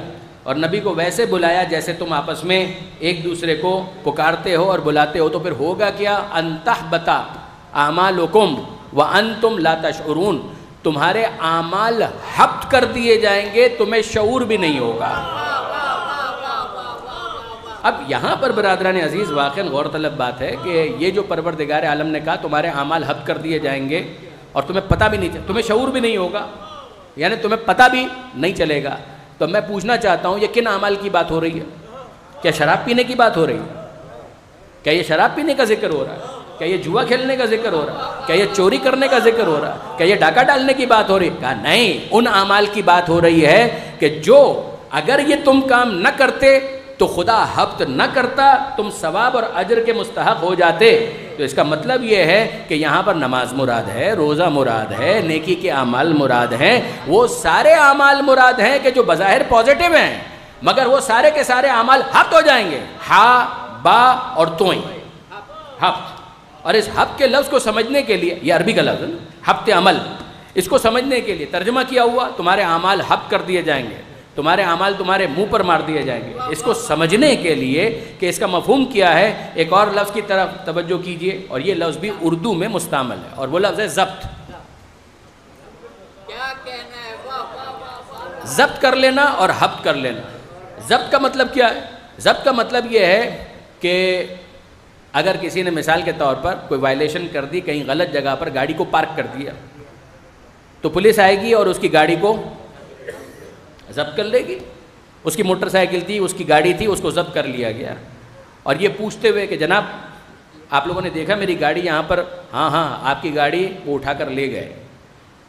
اور نبی کو ویسے بلایا جیسے تم آپس میں ایک دوسرے کو پکارتے ہو اور بلاتے ہو، تو پھر ہوگا کیا؟ انتحبطا اعمالکم وانتم لا تشعرون، تمہارے اعمال حبط کر دیے جائیں گے، تمہیں شعور بھی نہیں ہوگا. اب یہاں پر برادران عزیز واقعاً غور طلب بات ہے کہ یہ جو پروردگار عالم نے کہا تمہارے اعمال حبط کر دیے جائیں گے اور تمہیں پتہ بھی نہیں، تمہیں شعور بھی نہیں ہوگا، یعنی تمہیں پتہ بھی نہیں چلے گا. تو میں پوچھنا چاہتا ہوں یہ کن اعمال کی بات ہو رہی ہے؟ کیا شراب پینے کی بات ہو رہی ہے؟ کیا یہ شراب پینے کا ذکر ہو رہا ہے؟ کیا یہ جوا کھیلنے کا ذکر ہو رہا ہے؟ کیا یہ چوری کرنے کا ذکر ہو رہا ہے؟ کیا یہ ڈاکہ ڈالنے کی بات ہو رہی ہے؟ کہا نہیں، ان اعمال کی بات ہو رہی ہے کہ جو اگر یہ تم کام نہ کرتے تو خدا حبط نہ کرتا، تم ثواب اور اجر کے مستحق ہو جاتے. تو اس کا مطلب یہ ہے کہ یہاں پر نماز مراد ہے، روزہ مراد ہے، نیکی کے اعمال مراد ہیں، وہ سارے اعمال مراد ہیں کہ جو بظاہر پازیٹیو ہیں، مگر وہ سارے کے سارے اعمال حبط ہو جائیں گے. ہا با اور توئیں، حبط. اور اس حبط کے لفظ کو سمجھنے کے لیے، یہ عربی کا لفظ ہے حبط عمل، اس کو سمجھنے کے لیے ترجمہ کیا ہوا تمہارے اعمال حبط کر دیے جائیں گے، تمہارے اعمال تمہارے منہ پر مار دیے جائیں گے. اس کو سمجھنے کے لیے کہ اس کا مفہوم کیا ہے، ایک اور لفظ کی طرف توجہ کیجئے، اور یہ لفظ بھی اردو میں مستعمل ہے، اور وہ لفظ ہے ضبط. ضبط کر لینا اور حبط کر لینا. ضبط کا مطلب کیا ہے؟ ضبط کا مطلب یہ ہے کہ اگر کسی نے مثال کے طور پر کوئی وائلیشن کر دی، کہیں غلط جگہ پر گاڑی کو پارک کر دیا، تو پولیس آئے گی اور اس کی گاڑی کو ضبط کر لے گی. اس کی موٹر سائیکل تھی، اس کی گاڑی تھی، اس کو ضبط کر لیا گیا، اور یہ پوچھتے ہوئے کہ جناب آپ لوگوں نے دیکھا میری گاڑی یہاں پر؟ ہاں آپ کی گاڑی وہ اٹھا کر لے گئے.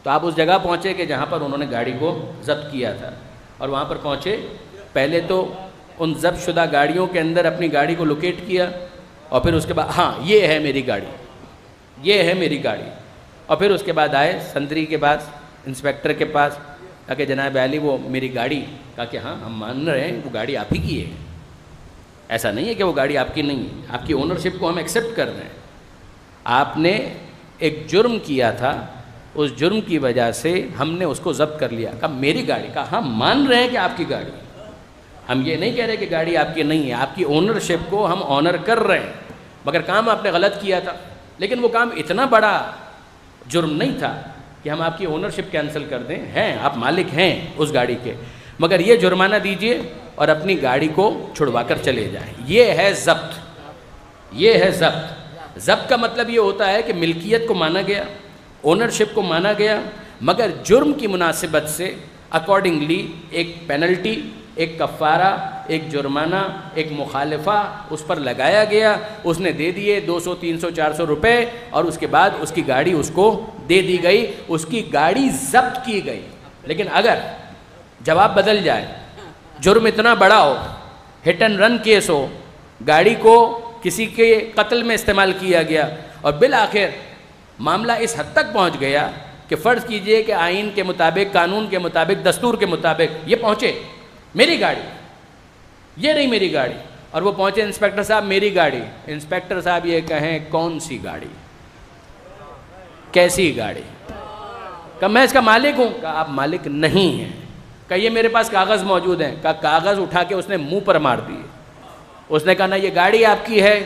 تو آپ اس جگہ پہنچے کہ جہاں پر انہوں نے گاڑی کو ضبط کیا تھا، اور وہاں پر پہنچے، پہلے تو ان ضبط شدہ گاڑیوں کے اندر اپنی گاڑی کو لوکیٹ کیا، اور پھر اس کے بعد ہاں یہ ہے میری گاڑی، یہ ہے میری گاڑی. اور پھر اس کے بعد آئے سنتری کے پاس، انسپیکٹر کے پاس، کہا کہ جناب عالی وہ میری گاڑی، کہا کہ ہاں ہم مان رہے ہیں وہ گاڑی آپ ہی کی ہے، ایسا نہیں ہے کہ وہ گاڑی آپ کی نہیں ہے، آپ کی اونرشپ کو ہم ایکسیپٹ کر رہے ہیں، آپ نے ایک جرم کیا تھا، اس جرم کی وجہ سے ہم نے اس کو ضبط کر لیا۔ کہا میری گاڑی، کہا ہاں مان رہے ہیں کہ آپ کی گاڑی، ہم یہ نہیں کہہ رہے کہ گاڑی آپ کی نہیں ہے، آپ کی اونرشپ کو ہم آنر کر رہے ہیں، مگر کام آپ نے غلط کیا تھا، لیکن وہ کام اتنا بڑا جرم نہیں تھا کہ ہم آپ کی اونرشپ کینسل کر دیں، ہیں آپ مالک ہیں اس گاڑی کے، مگر یہ جرمانہ دیجئے اور اپنی گاڑی کو چھڑوا کر چلے جائیں۔ یہ ہے ضبط، یہ ہے ضبط۔ ضبط کا مطلب یہ ہوتا ہے کہ ملکیت کو مانا گیا، اونرشپ کو مانا گیا، مگر جرم کی مناسبت سے اکارڈنگلی ایک پینلٹی، ایک کفارہ، ایک جرمانہ، ایک مخالفہ اس پر لگایا گیا، اس نے دے دیے 200 300 400 روپے، اور اس کے بعد اس کی گاڑی اس کو دے دی گئی، اس کی گاڑی ضبط کی گئی۔ لیکن اگر جواب بدل جائے، جرم اتنا بڑا ہو، ہٹ اینڈ رن کیس ہو، گاڑی کو کسی کے قتل میں استعمال کیا گیا، اور بالآخر معاملہ اس حد تک پہنچ گیا کہ فرض کیجئے کہ آئین کے مطابق، قانون کے مطابق، دستور کے مطابق یہ پہنچے میری گاڑی، یہ نہیں میری گاڑی، اور وہ پہنچے انسپیکٹر صاحب میری گاڑی، انسپیکٹر صاحب یہ کہیں کون سی گاڑی، کیسی گاڑی؟ کہا میں اس کا مالک ہوں۔ کہا آپ مالک نہیں ہیں۔ کہا یہ میرے پاس کاغذ موجود ہیں۔ کہا کاغذ اٹھا کے اس نے منہ پر مار دیے۔ اس نے کہا نہ یہ گاڑی آپ کی ہے،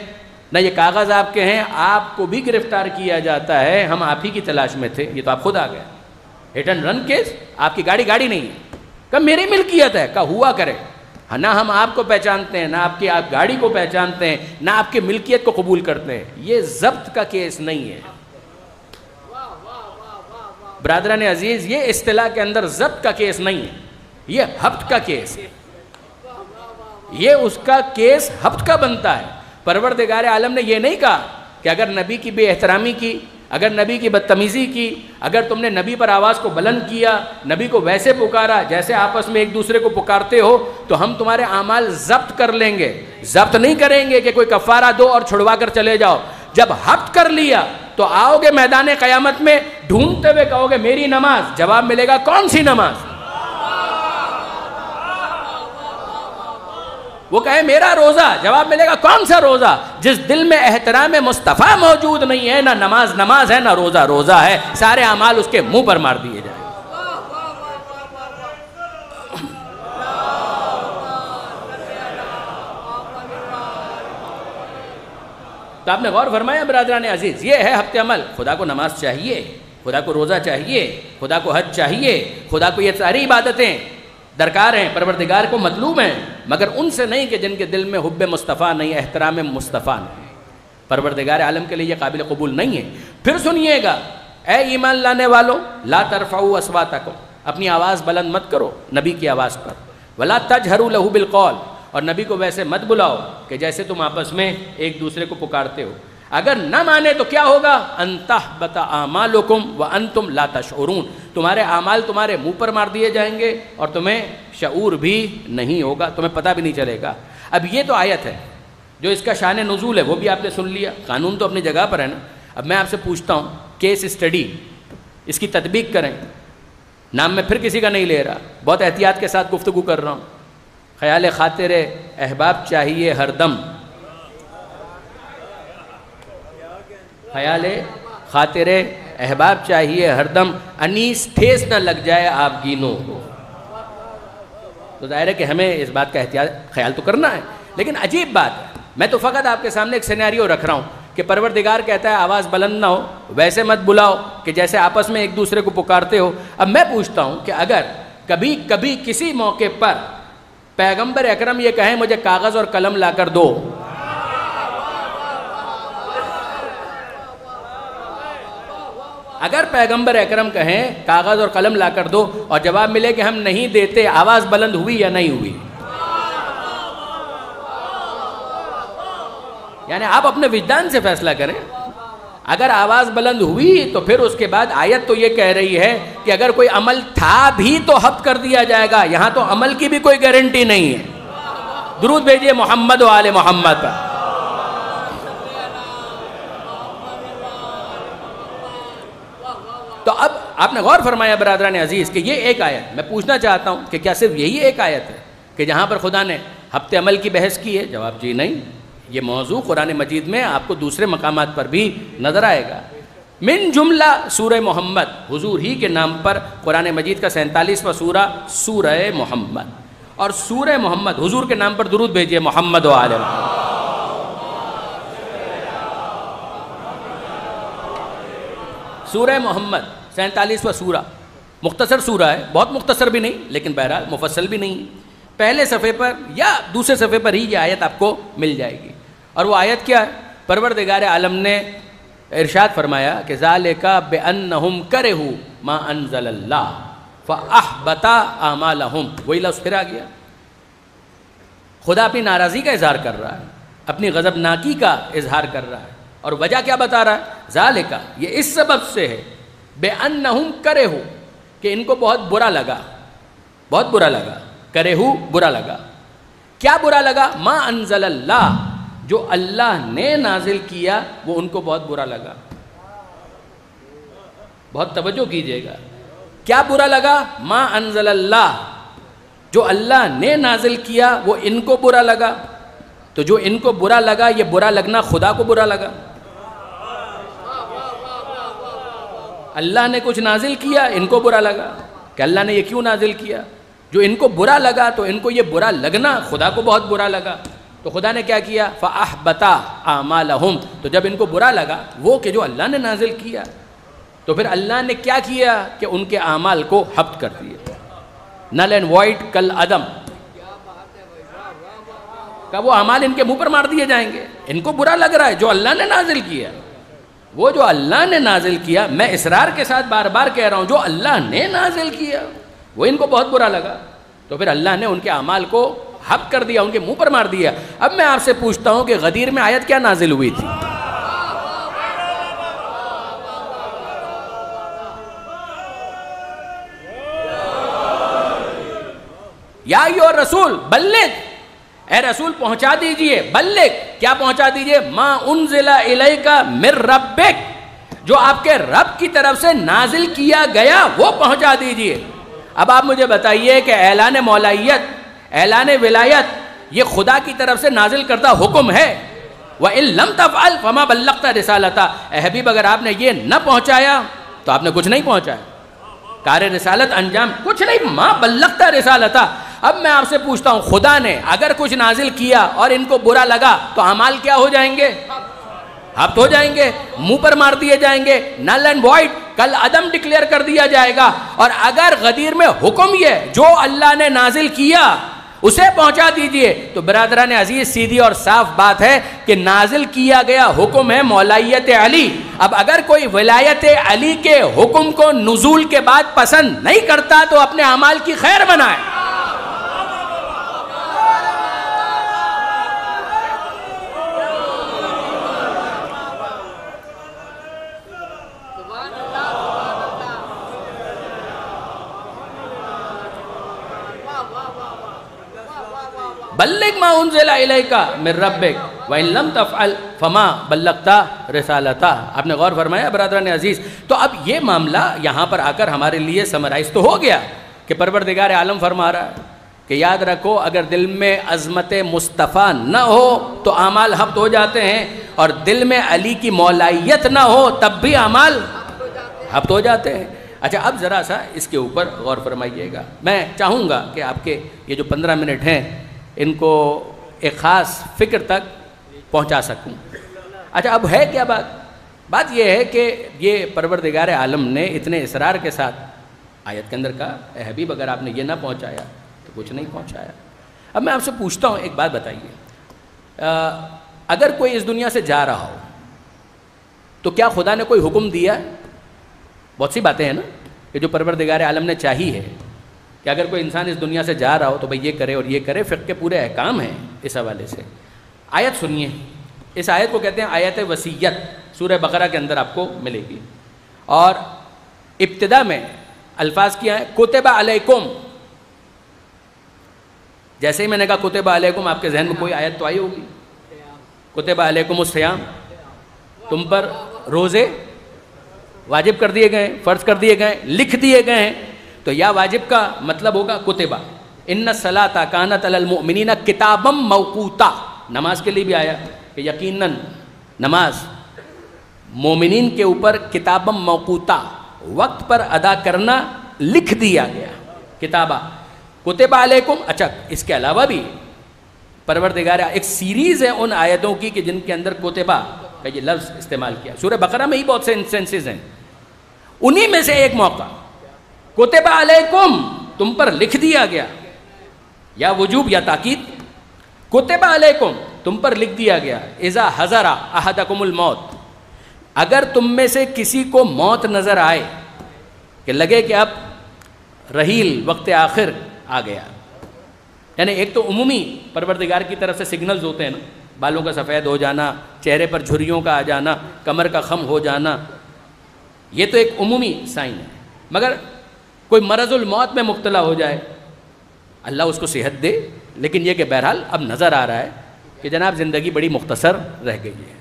نہ یہ کاغذ آپ کے ہیں، آپ کو بھی گرفتار کیا جاتا ہے، ہم آپ ہی کی تلاش میں تھے، یہ تو آپ خود آ گئے، ہٹ اینڈ رن کیس، آپ کی گاڑی گاڑی نہیں ہے۔ کہا میری ملکیت ہے۔ کہا ہوا کرے، نہ ہم آپ کو پہچانتے ہیں، نہ آپ کی گاڑی کو پہچانتے ہیں، نہ آپ کی ملکیت کو قبول کرتے ہیں، یہ ضبط کا کیس نہیں ہے۔ برادران عزیز، یہ اصطلاح کے اندر ضبط کا کیس نہیں ہے، یہ ہفت کا کیس ہے، یہ اس کا کیس ہفت کا بنتا ہے۔ پروردگار عالم نے یہ نہیں کہا کہ اگر نبی کی بے احترامی کی، اگر نبی کی بدتمیزی کی، اگر تم نے نبی پر آواز کو بلند کیا، نبی کو ویسے پکارا جیسے آپس میں ایک دوسرے کو پکارتے ہو، تو ہم تمہارے اعمال ضبط کر لیں گے۔ ضبط نہیں کریں گے کہ کوئی کفارہ دو اور چھڑوا کر چلے جاؤ۔ جب ضبط کر لیا تو آؤ گے میدان قیامت میں ڈھونڈتے ہوئے، کہو گے میری نماز، جواب ملے گا کون سی نماز؟ وہ کہے میرا روزہ، جواب ملے گا کون سا روزہ؟ جس دل میں احترام مصطفیٰ موجود نہیں ہے، نہ نماز نماز ہے، نہ روزہ روزہ ہے، سارے اعمال اس کے منہ پر مار دیے جائیں۔ تو آپ نے غور فرمایا برادران عزیز، یہ ہے ہفتے عمل۔ خدا کو نماز چاہیے، خدا کو روزہ چاہیے، خدا کو حج چاہیے، خدا کو یہ ساری عبادتیں درکار ہیں، پروردگار کو مطلوب ہیں، مگر ان سے نہیں کہ جن کے دل میں حب مصطفیٰ نہیں، احترام مصطفیٰ نہیں۔ پروردگار عالم کے لیے یہ قابل قبول نہیں ہے۔ پھر سنیے گا، اے ایمان لانے والوں، لا ترفعوا اصواتکم، اپنی آواز بلند مت کرو نبی کی آواز پر، ولا تجہروا لہ بالقول، اور نبی کو ویسے مت بلاؤ کہ جیسے تم آپس میں ایک دوسرے کو پکارتے ہو۔ اگر نہ مانے تو کیا ہوگا؟ ان تحبط اعمالکم وانتم لا تشعرون، تمہارے اعمال تمہارے منہ پر مار دیے جائیں گے اور تمہیں شعور بھی نہیں ہوگا، تمہیں پتہ بھی نہیں چلے گا۔ اب یہ تو آیت ہے، جو اس کا شان نزول ہے وہ بھی آپ نے سن لیا، قانون تو اپنی جگہ پر ہے نا۔ اب میں آپ سے پوچھتا ہوں، کیس اسٹڈی، اس کی تطبیق کریں۔ نام میں پھر کسی کا نہیں لے رہا، بہت احتیاط کے ساتھ گفتگو کر رہا ہوں۔ خیال خاطر احباب چاہیے ہر دم، خیال خاطر احباب چاہیے ہر دم، انیس ٹھیس نہ لگ جائے آپ گینوں کو۔ تو ظاہر ہے کہ ہمیں اس بات کا احتیاط خیال تو کرنا ہے، لیکن عجیب بات ہے، میں تو فقط آپ کے سامنے ایک سینیریو رکھ رہا ہوں کہ پروردگار کہتا ہے آواز بلند نہ ہو، ویسے مت بلاؤ کہ جیسے آپس میں ایک دوسرے کو پکارتے ہو۔ اب میں پوچھتا ہوں کہ اگر کبھی کسی موقع پر پیغمبر اکرم یہ کہیں مجھے کاغذ اور قلم لا کر دو، اگر پیغمبر اکرم کہیں کاغذ اور قلم لا کر دو اور جواب ملے کہ ہم نہیں دیتے، آواز بلند ہوئی یا نہیں ہوئی؟ یعنی آپ اپنے وجدان سے فیصلہ کریں۔ اگر آواز بلند ہوئی تو پھر اس کے بعد آیت تو یہ کہہ رہی ہے کہ اگر کوئی عمل تھا بھی تو حق کر دیا جائے گا، یہاں تو عمل کی بھی کوئی گارنٹی نہیں ہے۔ درود بھیجئے محمد و آل محمد پر۔ آپ نے غور فرمایا برادران عزیز کہ یہ ایک آیت، میں پوچھنا چاہتا ہوں کہ کیا صرف یہی ایک آیت ہے کہ جہاں پر خدا نے ہفت عمل کی بحث کی ہے؟ جواب جی نہیں، یہ موضوع قرآن مجید میں آپ کو دوسرے مقامات پر بھی نظر آئے گا۔ من جملہ سورہ محمد، حضور ہی کے نام پر قرآن مجید کا 47واں سورہ سورہ محمد، اور سورہ محمد حضور کے نام پر درود بھیجیے، محمد و آل محمد۔ سورہ محمد 47واں سورہ، مختصر سورہ ہے، بہت مختصر بھی نہیں لیکن بہرحال مفصل بھی نہیں۔ پہلے صفحے پر یا دوسرے صفحے پر ہی یہ آیت آپ کو مل جائے گی، اور وہ آیت کیا ہے؟ پروردگار عالم نے ارشاد فرمایا کہ ذالک بأنہم کرہوا ما انزل اللہ فاحبط اعمالہم۔ وہی لفظ پھر آ گیا، خدا اپنی ناراضی کا اظہار کر رہا ہے، اپنی غضبناکی کا اظہار کر رہا ہے، اور وجہ کیا بتا رہا ہے؟ ذالک، یہ اس سبب سے ہے، بأنہم کرہوا، کہ ان کو بہت برا لگا، بہت برا لگا، کرہوا برا لگا، کیا برا لگا؟ ما انزل اللہ، جو اللہ نے نازل کیا وہ ان کو بہت برا لگا۔ بہت توجہ کیجئے گا، کیا برا لگا؟ ما انزل اللہ، جو اللہ نے نازل کیا وہ ان کو برا لگا۔ تو جو ان کو برا لگا، یہ برا لگنا خدا کو برا لگا۔ اللہ نے کچھ نازل کیا، ان کو برا لگا کہ اللہ نے یہ کیوں نازل کیا۔ جو ان کو برا لگا تو ان کو یہ برا لگنا خدا کو بہت برا لگا۔ تو خدا نے کیا کیا؟ فَأَحْبَطَ أَعْمَالَهُمْ، تو جب ان کو برا لگا وہ کہ جو اللہ نے نازل کیا، تو پھر اللہ نے کیا کیا کہ ان کے اعمال کو حبط کر دیا، نل اینڈ وائڈ کل عدم، کہ وہ اعمال ان کے منہ پر مار دیے جائیں گے۔ ان کو برا لگ رہا ہے جو اللہ نے نازل کیا، وہ جو اللہ نے نازل کیا، میں اصرار کے ساتھ بار بار کہہ رہا ہوں، جو اللہ نے نازل کیا وہ ان کو بہت برا لگا، تو پھر اللہ نے ان کے اعمال کو حبط کر دیا، ان کے منہ پر مار دیا۔ اب میں آپ سے پوچھتا ہوں کہ غدیر میں آیت کیا نازل ہوئی تھی؟ یا ایھا الرسول بلغ، اے رسول پہنچا دیجئے، بلغ کیا پہنچا دیجئے؟ ما انزل الیک من ربک، جو آپ کے رب کی طرف سے نازل کیا گیا وہ پہنچا دیجئے۔ اب آپ مجھے بتائیے کہ اعلان مولائیت، اعلان ولایت، یہ خدا کی طرف سے نازل کردہ حکم ہے۔ وَإِن لَمْ تَفْعَلْ فَمَا بَلَّغْتَ رِسَالَتَهُ، اے حبیب اگر آپ نے یہ نہ پہنچایا تو آپ نے کچھ نہیں پہنچایا، کار رسالت انجام کچھ نہیں، ما بلغت رسالتہ۔ اب میں آپ سے پوچھتا ہوں، خدا نے اگر کچھ نازل کیا اور ان کو برا لگا تو اعمال کیا ہو جائیں گے؟ حبط ہو جائیں گے، منہ پر مار دیے جائیں گے، نل اینڈ وائڈ کل عدم ڈکلیئر کر دیا جائے گا۔ اور اگر غدیر میں حکم یہ جو اللہ نے نازل کیا اسے پہنچا دیجئے، تو برادران عزیز سیدھی اور صاف بات ہے کہ نازل کیا گیا حکم ہے مولائیت علی۔ اب اگر کوئی ولایت علی کے حکم کو نزول کے بعد پسند نہیں کرتا تو اپنے اعمال کی خیر بنائے۔ بلغ ما انزل الیک من ربک وان لم تفعل فما بلغت رسالتہ۔ آپ نے غور فرمایا برادران عزیز؟ تو اب یہ معاملہ یہاں پر آ کر ہمارے لیے سمرائز تو ہو گیا کہ پروردگار عالم فرما رہا ہے کہ یاد رکھو اگر دل میں عظمت مصطفیٰ نہ ہو تو اعمال حبط ہو جاتے ہیں، اور دل میں علی کی مولائیت نہ ہو تب بھی اعمال حبط ہو جاتے ہیں۔ اچھا اب ذرا سا اس کے اوپر غور فرمائیے گا، میں چاہوں گا کہ آپ کے یہ جو 15 منٹ ہیں ان کو ایک خاص فکر تک پہنچا سکوں۔ اچھا اب ہے کیا بات یہ ہے کہ یہ پروردگار عالم نے اتنے اصرار کے ساتھ آیت کے اندر کہا اے حبیب اگر آپ نے یہ نہ پہنچایا تو کچھ نہیں پہنچایا۔ اب میں آپ سے پوچھتا ہوں ایک بات بتائیے، اگر کوئی اس دنیا سے جا رہا ہو تو کیا خدا نے کوئی حکم دیا؟ بہت سی باتیں ہیں نا کہ جو پروردگار عالم نے چاہی ہے کہ اگر کوئی انسان اس دنیا سے جا رہا ہو تو بھئی یہ کرے اور یہ کرے، فقہ کے پورے احکام ہیں اس حوالے سے۔ آیت سنیے، اس آیت کو کہتے ہیں آیت وصیت، سورہ بقرہ کے اندر آپ کو ملے گی، اور ابتدا میں الفاظ کیا ہے کتب علیکم۔ جیسے ہی میں نے کہا کتب علیکم آپ کے ذہن میں کوئی آیت تو آئی ہوگی، کتب علیکم الصیام، تم پر روزے واجب کر دیے گئے ہیں، فرض کر دیے گئے ہیں، لکھ دیے گئے ہیں، تو یا واجب کا مطلب ہوگا کتبہ، ان الصلاۃ کانت علی المؤمنین کتابا موقوتا، نماز کے لیے بھی آیا کہ یقیناً نماز مومنین کے اوپر کتابا موقوتا، وقت پر ادا کرنا لکھ دیا گیا، کتابہ کتب علیکم۔ اچھا اس کے علاوہ بھی پروردگار ایک سیریز ہے ان آیتوں کی کہ جن کے اندر کتبہ کا یہ لفظ استعمال کیا، سورہ بقرہ میں ہی بہت سے انسٹنسز ہیں، انہی میں سے ایک موقع کتب علیکم، تم پر لکھ دیا گیا، یا وجوب یا تاکید، کتب علیکم تم پر لکھ دیا گیا، اذا حضر احدکم الموت، اگر تم میں سے کسی کو موت نظر آئے کہ لگے کہ اب رحیل وقت آخر آ گیا، یعنی ایک تو عمومی پروردگار کی طرف سے سگنلز ہوتے ہیں نا، بالوں کا سفید ہو جانا، چہرے پر جھریوں کا آ جانا، کمر کا خم ہو جانا، یہ تو ایک عمومی سائن ہے، مگر کوئی مرض الموت میں مبتلا ہو جائے، اللہ اس کو صحت دے، لیکن یہ کہ بہرحال اب نظر آ رہا ہے کہ جناب زندگی بڑی مختصر رہ گئی ہے،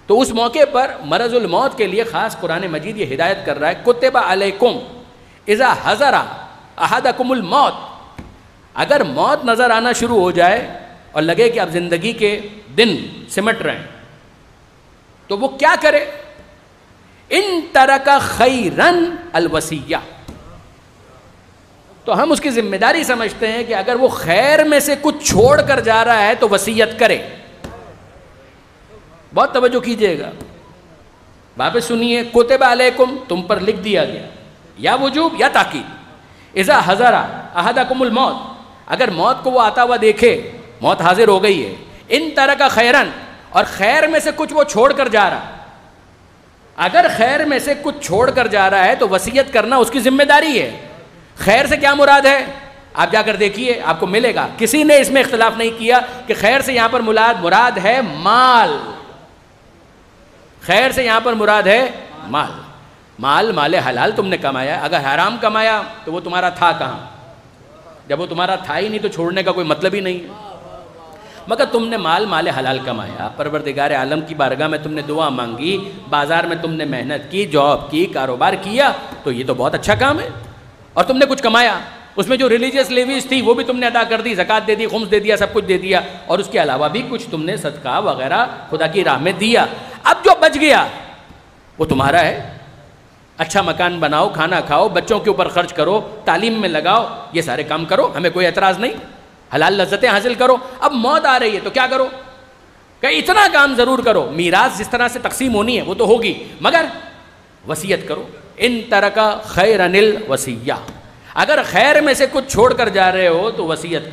تو اس موقع پر مرض الموت کے لیے خاص قرآن مجید یہ ہدایت کر رہا ہے کتب علیکم اذا حضر احدکم الموت، اگر موت نظر آنا شروع ہو جائے اور لگے کہ اب زندگی کے دن سمٹ رہے ہیں تو وہ کیا کرے، ان ترک خیرن الوصیہ، تو ہم اس کی ذمہ داری سمجھتے ہیں کہ اگر وہ خیر میں سے کچھ چھوڑ کر جا رہا ہے تو وصیت کرے۔ بہت توجہ کیجئے گا، واپس سنیے، کتب علیکم تم پر لکھ دیا گیا، یا وجوب یا تاکید، اذا حضر احدکم الموت، اگر موت کو وہ آتا ہوا دیکھے، موت حاضر ہو گئی ہے، ان ترک خیرن، اور خیر میں سے کچھ وہ چھوڑ کر جا رہا، اگر خیر میں سے کچھ چھوڑ کر جا رہا ہے تو وصیت کرنا اس کی ذمہ داری ہے۔ خیر سے کیا مراد ہے آپ جا کر دیکھیے، آپ کو ملے گا، کسی نے اس میں اختلاف نہیں کیا کہ خیر سے یہاں پر مراد ہے مال، خیر سے یہاں پر مراد ہے مال، مال حلال تم نے کمایا، اگر حرام کمایا تو وہ تمہارا تھا کہاں، جب وہ تمہارا تھا ہی نہیں تو چھوڑنے کا کوئی مطلب ہی نہیں ہے، مگر تم نے مال حلال کمایا، پروردگار عالم کی بارگاہ میں تم نے دعا مانگی، بازار میں تم نے محنت کی، جاب کی، کاروبار کیا، تو یہ تو بہت اچھا کام ہے، اور تم نے کچھ کمایا، اس میں جو ریلیجیس لیویز تھی وہ بھی تم نے ادا کر دی، زکوٰۃ دے دی، خمس دے دیا، سب کچھ دے دیا، اور اس کے علاوہ بھی کچھ تم نے صدقہ وغیرہ خدا کی راہ میں دیا، اب جو بچ گیا وہ تمہارا ہے، اچھا مکان بناؤ، کھانا کھاؤ، بچوں کے اوپر خرچ کرو، تعلیم میں لگاؤ، یہ سارے کام کرو، ہمیں کوئی اعتراض نہیں، حلال لذتیں حاصل کرو۔ اب موت آ رہی ہے تو کیا کرو کہ اتنا کام ضرور کرو، میراث جس طرح سے تقسیم ہونی ہے وہ تو ہوگی، مگر وصیت کرو، ان ترک خیرن الوصیہ، اگر خیر میں سے کچھ چھوڑ کر جا رہے ہو تو وصیت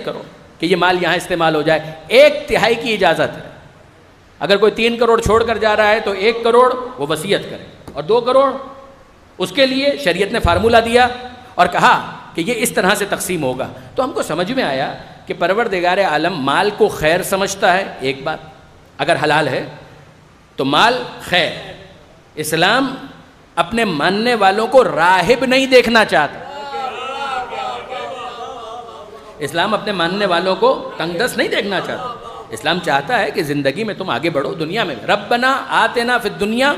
کرو کہ یہ مال یہاں استعمال ہو جائے، 1/3 کی اجازت ہے، اگر کوئی 3 کروڑ چھوڑ کر جا رہا ہے تو 1 کروڑ وہ وصیت کرے، اور 2 کروڑ اس کے لیے شریعت نے فارمولہ دیا اور کہا کہ یہ اس طرح سے تقسیم ہوگا، تو ہم کو سمجھ میں آیا کہ پروردگار عالم مال کو خیر سمجھتا ہے، ایک بات اگر حلال ہے تو مال خیر، اسلام اپنے ماننے والوں کو راہب نہیں دیکھنا چاہتا، اسلام اپنے ماننے والوں کو تنگ دست نہیں دیکھنا چاہتا، اسلام چاہتا ہے کہ زندگی میں تم آگے بڑھو، دنیا میں ربنا آتنا فی الدنیا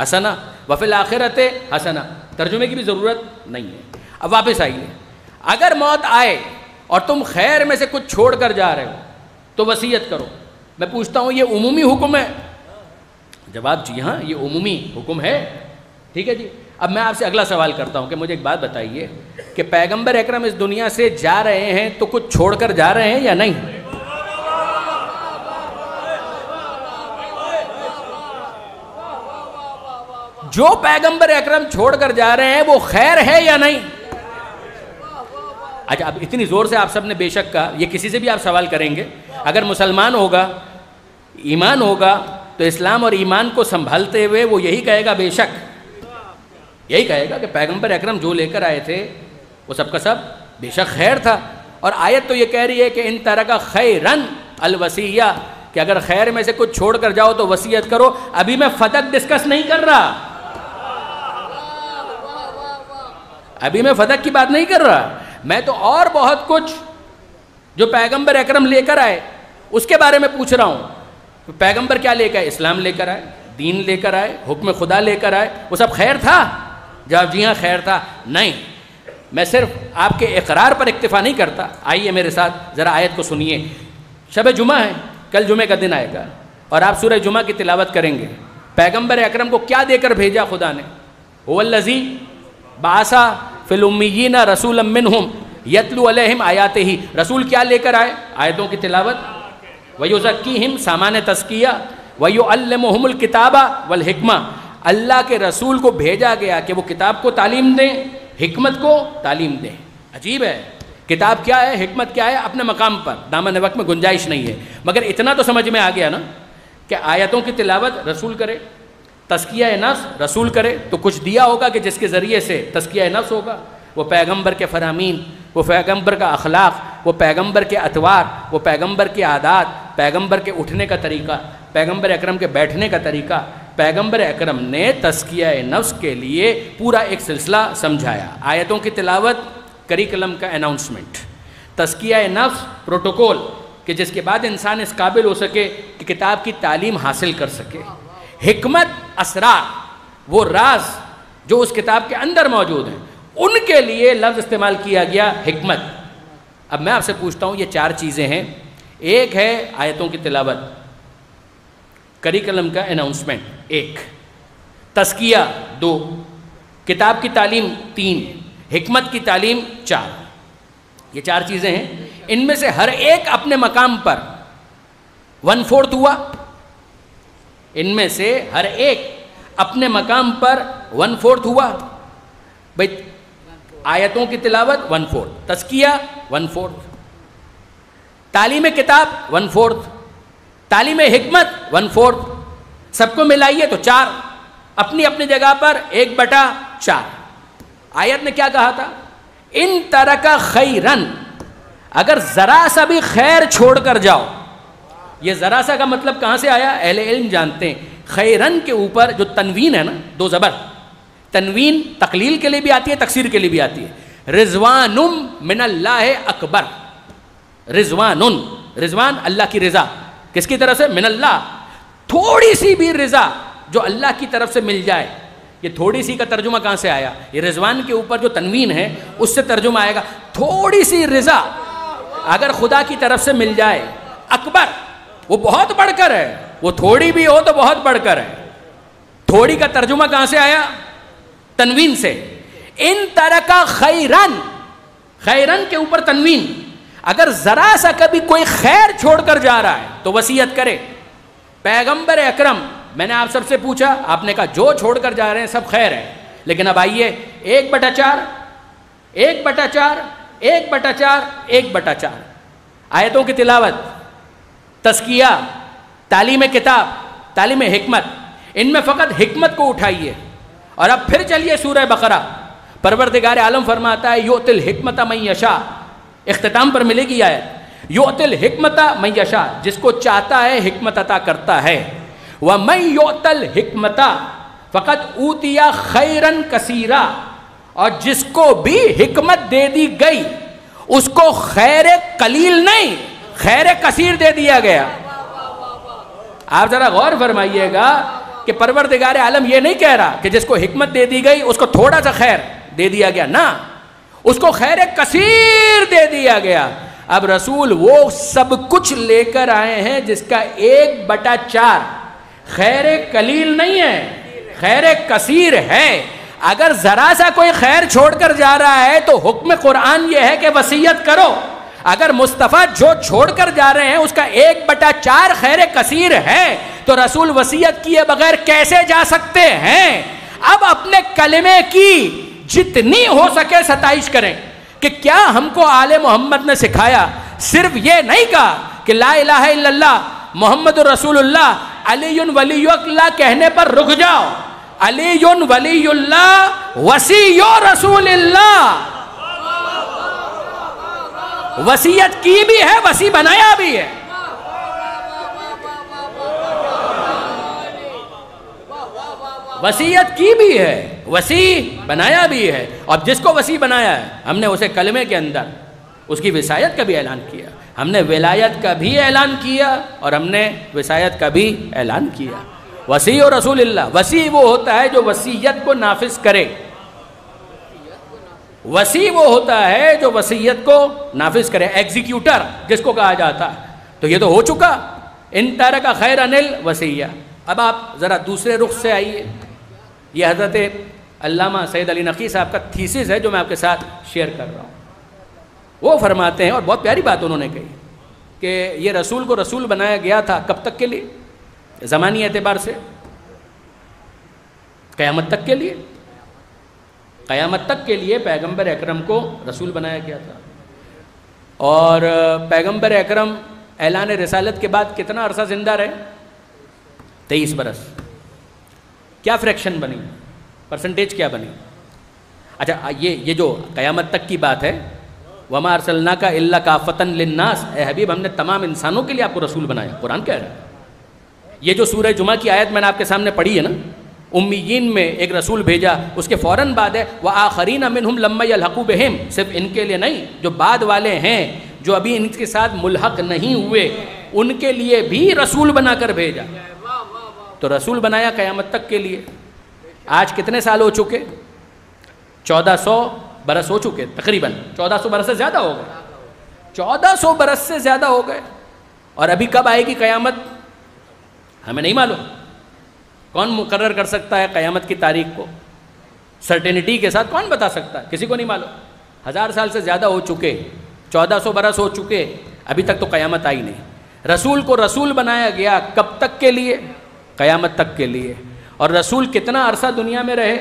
حسنہ وفی الآخرۃ حسنہ، ترجمے کی بھی ضرورت نہیں ہے۔ اب واپس آئیے، اگر موت آئے اور تم خیر میں سے کچھ چھوڑ کر جا رہے ہو تو وصیت کرو۔ میں پوچھتا ہوں یہ عمومی حکم ہے؟ جواب جی ہاں، یہ عمومی حکم ہے، ٹھیک ہے جی۔ اب میں آپ سے اگلا سوال کرتا ہوں کہ مجھے ایک بات بتائیے کہ پیغمبر اکرم اس دنیا سے جا رہے ہیں تو کچھ چھوڑ کر جا رہے ہیں یا نہیں؟ جو پیغمبر اکرم چھوڑ کر جا رہے ہیں وہ خیر ہے یا نہیں؟ اچھا، اب اتنی زور سے آپ سب نے بے شک کہا، یہ کسی سے بھی آپ سوال کریں گے، اگر مسلمان ہوگا، ایمان ہوگا، تو اسلام اور ایمان کو سنبھالتے ہوئے وہ یہی کہے گا، بے شک یہی کہے گا کہ پیغمبر اکرم جو لے کر آئے تھے وہ سب کا سب بے شک خیر تھا، اور آیت تو یہ کہہ رہی ہے کہ ان ترک خیرن الوصیہ، کہ اگر خیر میں سے کچھ چھوڑ کر جاؤ تو وصیت کرو۔ ابھی میں فتق ڈسکس نہیں کر رہا، ابھی میں فتق کی بات نہیں کر رہا، میں تو اور بہت کچھ جو پیغمبر اکرم لے کر آئے اس کے بارے میں پوچھ رہا ہوں۔ پیغمبر کیا لے کر آئے؟ اسلام لے کر آئے، دین لے کر آئے، حکم خدا لے کر آئے، وہ سب خیر تھا؟ جواب جی ہاں خیر تھا۔ نہیں، میں صرف آپ کے اقرار پر اکتفا نہیں کرتا، آئیے میرے ساتھ ذرا آیت کو سنیے۔ شب جمعہ ہے، کل جمعہ کا دن آئے گا اور آپ سورہ جمعہ کی تلاوت کریں گے۔ پیغمبر اکرم کو کیا دے کر بھیجا خدا نے؟ هو الذی بعث فی الامیین رسولا منہم یتلو علیہم آیاتہ۔ رسول کیا لے کر آئے؟ آیتوں کی تلاوت۔ ویزکیہم، سامان تزکیہ، ویعلمہم الکتاب والحکمہ۔ اللہ کے رسول کو بھیجا گیا کہ وہ کتاب کو تعلیم دیں، حکمت کو تعلیم دیں۔ عجیب ہے، کتاب کیا ہے، حکمت کیا ہے، اپنے مقام پر، دامن وقت میں گنجائش نہیں ہے، مگر اتنا تو سمجھ میں آ گیا نا کہ آیتوں کی تلاوت رسول کرے، تزکیہ نفس رسول کرے، تو کچھ دیا ہوگا کہ جس کے ذریعے سے تزکیہ نفس ہوگا۔ وہ پیغمبر کے فرامین، وہ پیغمبر کا اخلاق، وہ پیغمبر کے اطوار، وہ پیغمبر کی عادات، پیغمبر کے اٹھنے کا طریقہ، پیغمبر اکرم کے بیٹھنے کا طریقہ، پیغمبر اکرم نے تزکیہ نفس کے لیے پورا ایک سلسلہ سمجھایا۔ آیتوں کی تلاوت کریکلم کا اناؤنسمنٹ، تزکیہ نفس پروٹوکول کہ جس کے بعد انسان اس قابل ہو سکے کہ کتاب کی تعلیم حاصل کر سکے، حکمت اسرار، وہ راز جو اس کتاب کے اندر موجود ہیں، ان کے لیے لفظ استعمال کیا گیا حکمت۔ اب میں آپ سے پوچھتا ہوں، یہ چار چیزیں ہیں، ایک ہے آیتوں کی تلاوت، کریکلم کا اناؤنسمنٹ ایک، تزکیہ دو، کتاب کی تعلیم تین، حکمت کی تعلیم چار۔ یہ چار چیزیں ہیں، ان میں سے ہر ایک اپنے مقام پر 1/4 ہوا، ان میں سے ہر ایک اپنے مقام پر 1/4 ہوا۔ بھئی آیتوں کی تلاوت 1/4، تزکیہ 1/4، تعلیم کتاب 1/4، تعلیم حکمت 1/4، سب کو ملائیے تو 4، اپنی اپنی جگہ پر 1/4۔ آیت نے کیا کہا تھا؟ ان ترک خیرن، اگر ذرا سا بھی خیر چھوڑ کر جاؤ۔ یہ ذرا سا کا مطلب کہاں سے آیا؟ اہل علم جانتے ہیں، خیرن کے اوپر جو تنوین ہے نا، دو زبر، تنوین تقلیل کے لیے بھی آتی ہے، تکسیر کے لیے بھی آتی ہے۔ رضوان من اللہ اکبر، رضوان، رضوان اللہ کی رضا، کس کی طرف سے؟ من اللہ۔ تھوڑی سی بھی رضا جو اللہ کی طرف سے مل جائے، یہ تھوڑی سی کا ترجمہ کہاں سے آیا؟ یہ رضوان کے اوپر جو تنوین ہے اس سے ترجمہ آئے گا، تھوڑی سی رضا اگر خدا کی طرف سے مل جائے، اکبر وہ بہت بڑھ کر ہے، وہ تھوڑی بھی ہو تو بہت بڑھ کر ہے۔ تھوڑی کا ترجمہ کہاں سے آیا؟ تنوین سے۔ ان ترکا خیرن، خیرن کے اوپر تنوین، اگر ذرا سا کبھی کوئی خیر چھوڑ کر جا رہا ہے تو وصیت کرے۔ پیغمبر اکرم، میں نے آپ سب سے پوچھا، آپ نے کہا جو چھوڑ کر جا رہے ہیں سب خیر ہے، لیکن اب آئیے 1/4، 1/4، 1/4، 1/4، آیتوں کی تلاوت، تزکیہ، تعلیم کتاب، تعلیم حکمت، ان میں فقط حکمت کو اٹھائیے۔ اور اب پھر چلیے سورہ بقرہ، پروردگار عالم فرماتا ہے یؤتی الحکمت من یشاء، اختتام پر ملے گی آیت، یؤتی الحکمت من یشاء، جس کو چاہتا ہے حکمت عطا کرتا ہے۔ وَمَن یؤت الحکمت فقد اوتی خیرا کثیرا، اور جس کو بھی حکمت دے دی گئی اس کو خیر قلیل نہیں، خیر کثیر دے دیا گیا۔ آپ ذرا غور فرمائیے گا کہ پروردگار عالم یہ نہیں کہہ رہا کہ جس کو حکمت دے دی گئی اس کو تھوڑا سا خیر دے دیا گیا، نہ، اس کو خیر کثیر دے دیا گیا۔ اب رسول وہ سب کچھ لے کر آئے ہیں جس کا 1/4 خیر قلیل نہیں ہے، خیر کثیر ہے۔ اگر ذرا سا کوئی خیر چھوڑ کر جا رہا ہے تو حکم قرآن یہ ہے کہ وصیت کرو۔ اگر مصطفیٰ جو چھوڑ کر جا رہے ہیں اس کا 1/4 خیر کثیر ہے تو رسول وصیت کیے بغیر کیسے جا سکتے ہیں؟ اب اپنے کلمے کی جتنی ہو سکے ستائش کریں کہ کیا ہم کو آل محمد نے سکھایا، صرف یہ نہیں کہا کہ لا الہ الا اللہ محمد رسول اللہ علی ولی اللہ کہنے پر رک جاؤ، علی ولی اللہ وصی رسول اللہ، وصیت کی بھی ہے، وصی بنایا بھی ہے۔ وصیت کی بھی ہے، وصی بنایا بھی ہے، اور جس کو وصی بنایا ہے ہم نے اسے کلمے کے اندر اس کی وصایت کا بھی اعلان کیا، ہم نے ولایت کا بھی اعلان کیا اور ہم نے وصایت کا بھی اعلان کیا۔ وصی و رسول اللہ، وصی وہ ہوتا ہے جو وصیت کو نافذ کرے، وصی وہ ہوتا ہے جو وصیت کو نافذ کرے، ایگزیکیوٹر جس کو کہا جاتا ہے۔ تو یہ تو ہو چکا، ان ترک خیرا الوصیہ۔ اب آپ ذرا دوسرے رخ سے آئیے، یہ حضرت علامہ سید علی نقی صاحب کا تھیسس ہے جو میں آپ کے ساتھ شیئر کر رہا ہوں۔ وہ فرماتے ہیں، اور بہت پیاری بات انہوں نے کہی، کہ یہ رسول کو رسول بنایا گیا تھا کب تک کے لیے؟ زمانی اعتبار سے قیامت تک کے لیے، قیامت تک کے لیے پیغمبر اکرم کو رسول بنایا گیا تھا۔ اور پیغمبر اکرم اعلان رسالت کے بعد کتنا عرصہ زندہ رہے؟ 23 برس۔ کیا فریکشن بنی، پرسنٹیج کیا بنی؟ اچھا یہ جو قیامت تک کی بات ہے، وَمَا أَرْسَلْنَاكَ إِلَّا كَافَّةً لِلنَّاسِ، اے حبیب ہم نے تمام انسانوں کے لیے آپ کو رسول بنایا، قرآن کہہ رہا ہے۔ یہ جو سورہ جمعہ کی آیت میں نے آپ کے سامنے پڑھی ہے نا، امیین میں ایک رسول بھیجا، اس کے فوراً بعد ہے وَآخَرِينَ مِنْهُمْ لَمَّا يَلْحَقُوا بِهِمْ، صرف ان کے لیے نہیں، جو بعد والے ہیں جو ابھی ان کے ساتھ ملحق نہیں ہوئے، ان کے لیے بھی رسول بنا کر بھیجا۔ تو رسول بنایا قیامت تک کے لیے۔ آج کتنے سال ہو چکے؟ 1400 برس ہو چکے، تقریباً 1400 برس سے زیادہ ہو گئے، 1400 برس سے زیادہ ہو گئے۔ اور ابھی کب آئے گی قیامت ہمیں نہیں معلوم۔ کون مقرر کر سکتا ہے قیامت کی تاریخ کو سرٹینٹی کے ساتھ؟ کون بتا سکتا ہے؟ کسی کو نہیں معلوم۔ 1000 سال سے زیادہ ہو چکے، 1400 برس ہو چکے، ابھی تک تو قیامت آئی نہیں۔ رسول کو رسول بنایا گیا کب تک کے لیے؟ قیامت تک کے لیے۔ اور رسول کتنا عرصہ دنیا میں رہے؟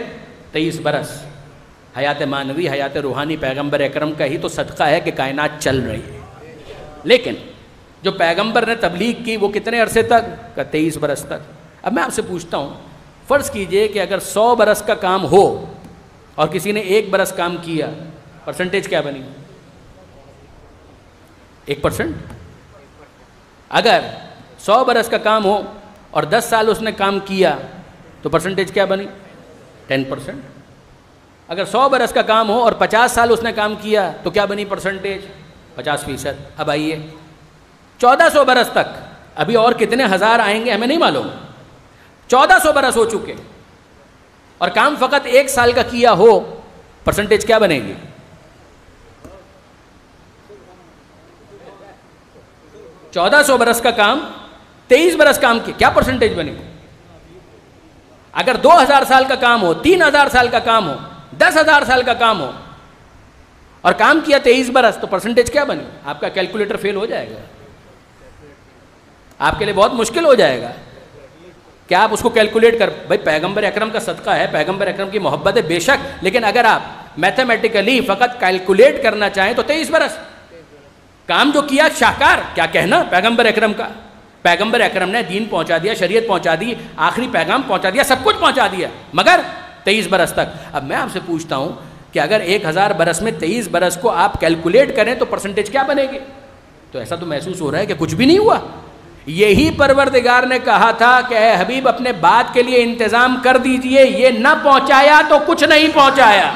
23 برس۔ حیات معنوی، حیات روحانی پیغمبر اکرم کا ہی تو صدقہ ہے کہ کائنات چل رہی ہے۔ لیکن جو پیغمبر نے تبلیغ کی وہ کتنے عرصے تک؟ 23 برس تک۔ اب میں آپ سے پوچھتا ہوں، فرض کیجئے کہ اگر 100 برس کا کام ہو اور کسی نے 1 برس کام کیا، پرسنٹیج کیا بنی؟ 1%۔ اگر 100 برس کا کام ہو اور 10 سال اس نے کام کیا تو پرسنٹیج کیا بنی؟ 10%۔ اگر 100 برس کا کام ہو اور 50 سال اس نے کام کیا تو کیا بنی پرسنٹیج؟ 50%۔ اب آئیے 1400 برس تک، ابھی اور کتنے ہزار آئیں گے ہمیں نہیں معلوم۔ 1400 برس ہو چکے اور کام فقط 1 سال کا کیا ہو، پرسنٹیج کیا بنے گی؟ چودہ 1400 برس کا کام، 23 برس کام کی، کیا پرسنٹیج بنے گی؟ اگر 2000 سال کا کام ہو، 3000 سال کا کام ہو، 10,000 سال کا کام ہو اور کام کیا 23 برس، تو پرسنٹیج کیا بنے؟ آپ کا کیلکولیٹر فیل ہو جائے گا، آپ کے لیے بہت مشکل ہو جائے گا کہ آپ اس کو کیلکولیٹ کر۔ بھائی پیغمبر اکرم کا صدقہ ہے، پیغمبر اکرم کی محبت ہے بے شک، لیکن اگر آپ میتھمیٹیکلی فقط کیلکولیٹ کرنا چاہیں تو 23 برس کام جو کیا شاہکار، کیا کہنا پیغمبر اکرم کا۔ پیغمبر اکرم نے دین پہنچا دیا، شریعت پہنچا دی، آخری پیغام پہنچا دیا، سب کچھ پہنچا دیا، مگر 23 برس تک۔ اب میں آپ سے پوچھتا ہوں کہ اگر 1000 برس میں 23 برس کو آپ کیلکولیٹ کریں تو پرسنٹیج کیا بنے گی؟ تو ایسا تو محسوس ہو رہا ہے کہ کچھ بھی نہیں ہوا۔ یہی پروردگار نے کہا تھا کہ اے حبیب اپنے بات کے لیے انتظام کر دیجئے، یہ نہ پہنچایا تو کچھ نہیں پہنچایا۔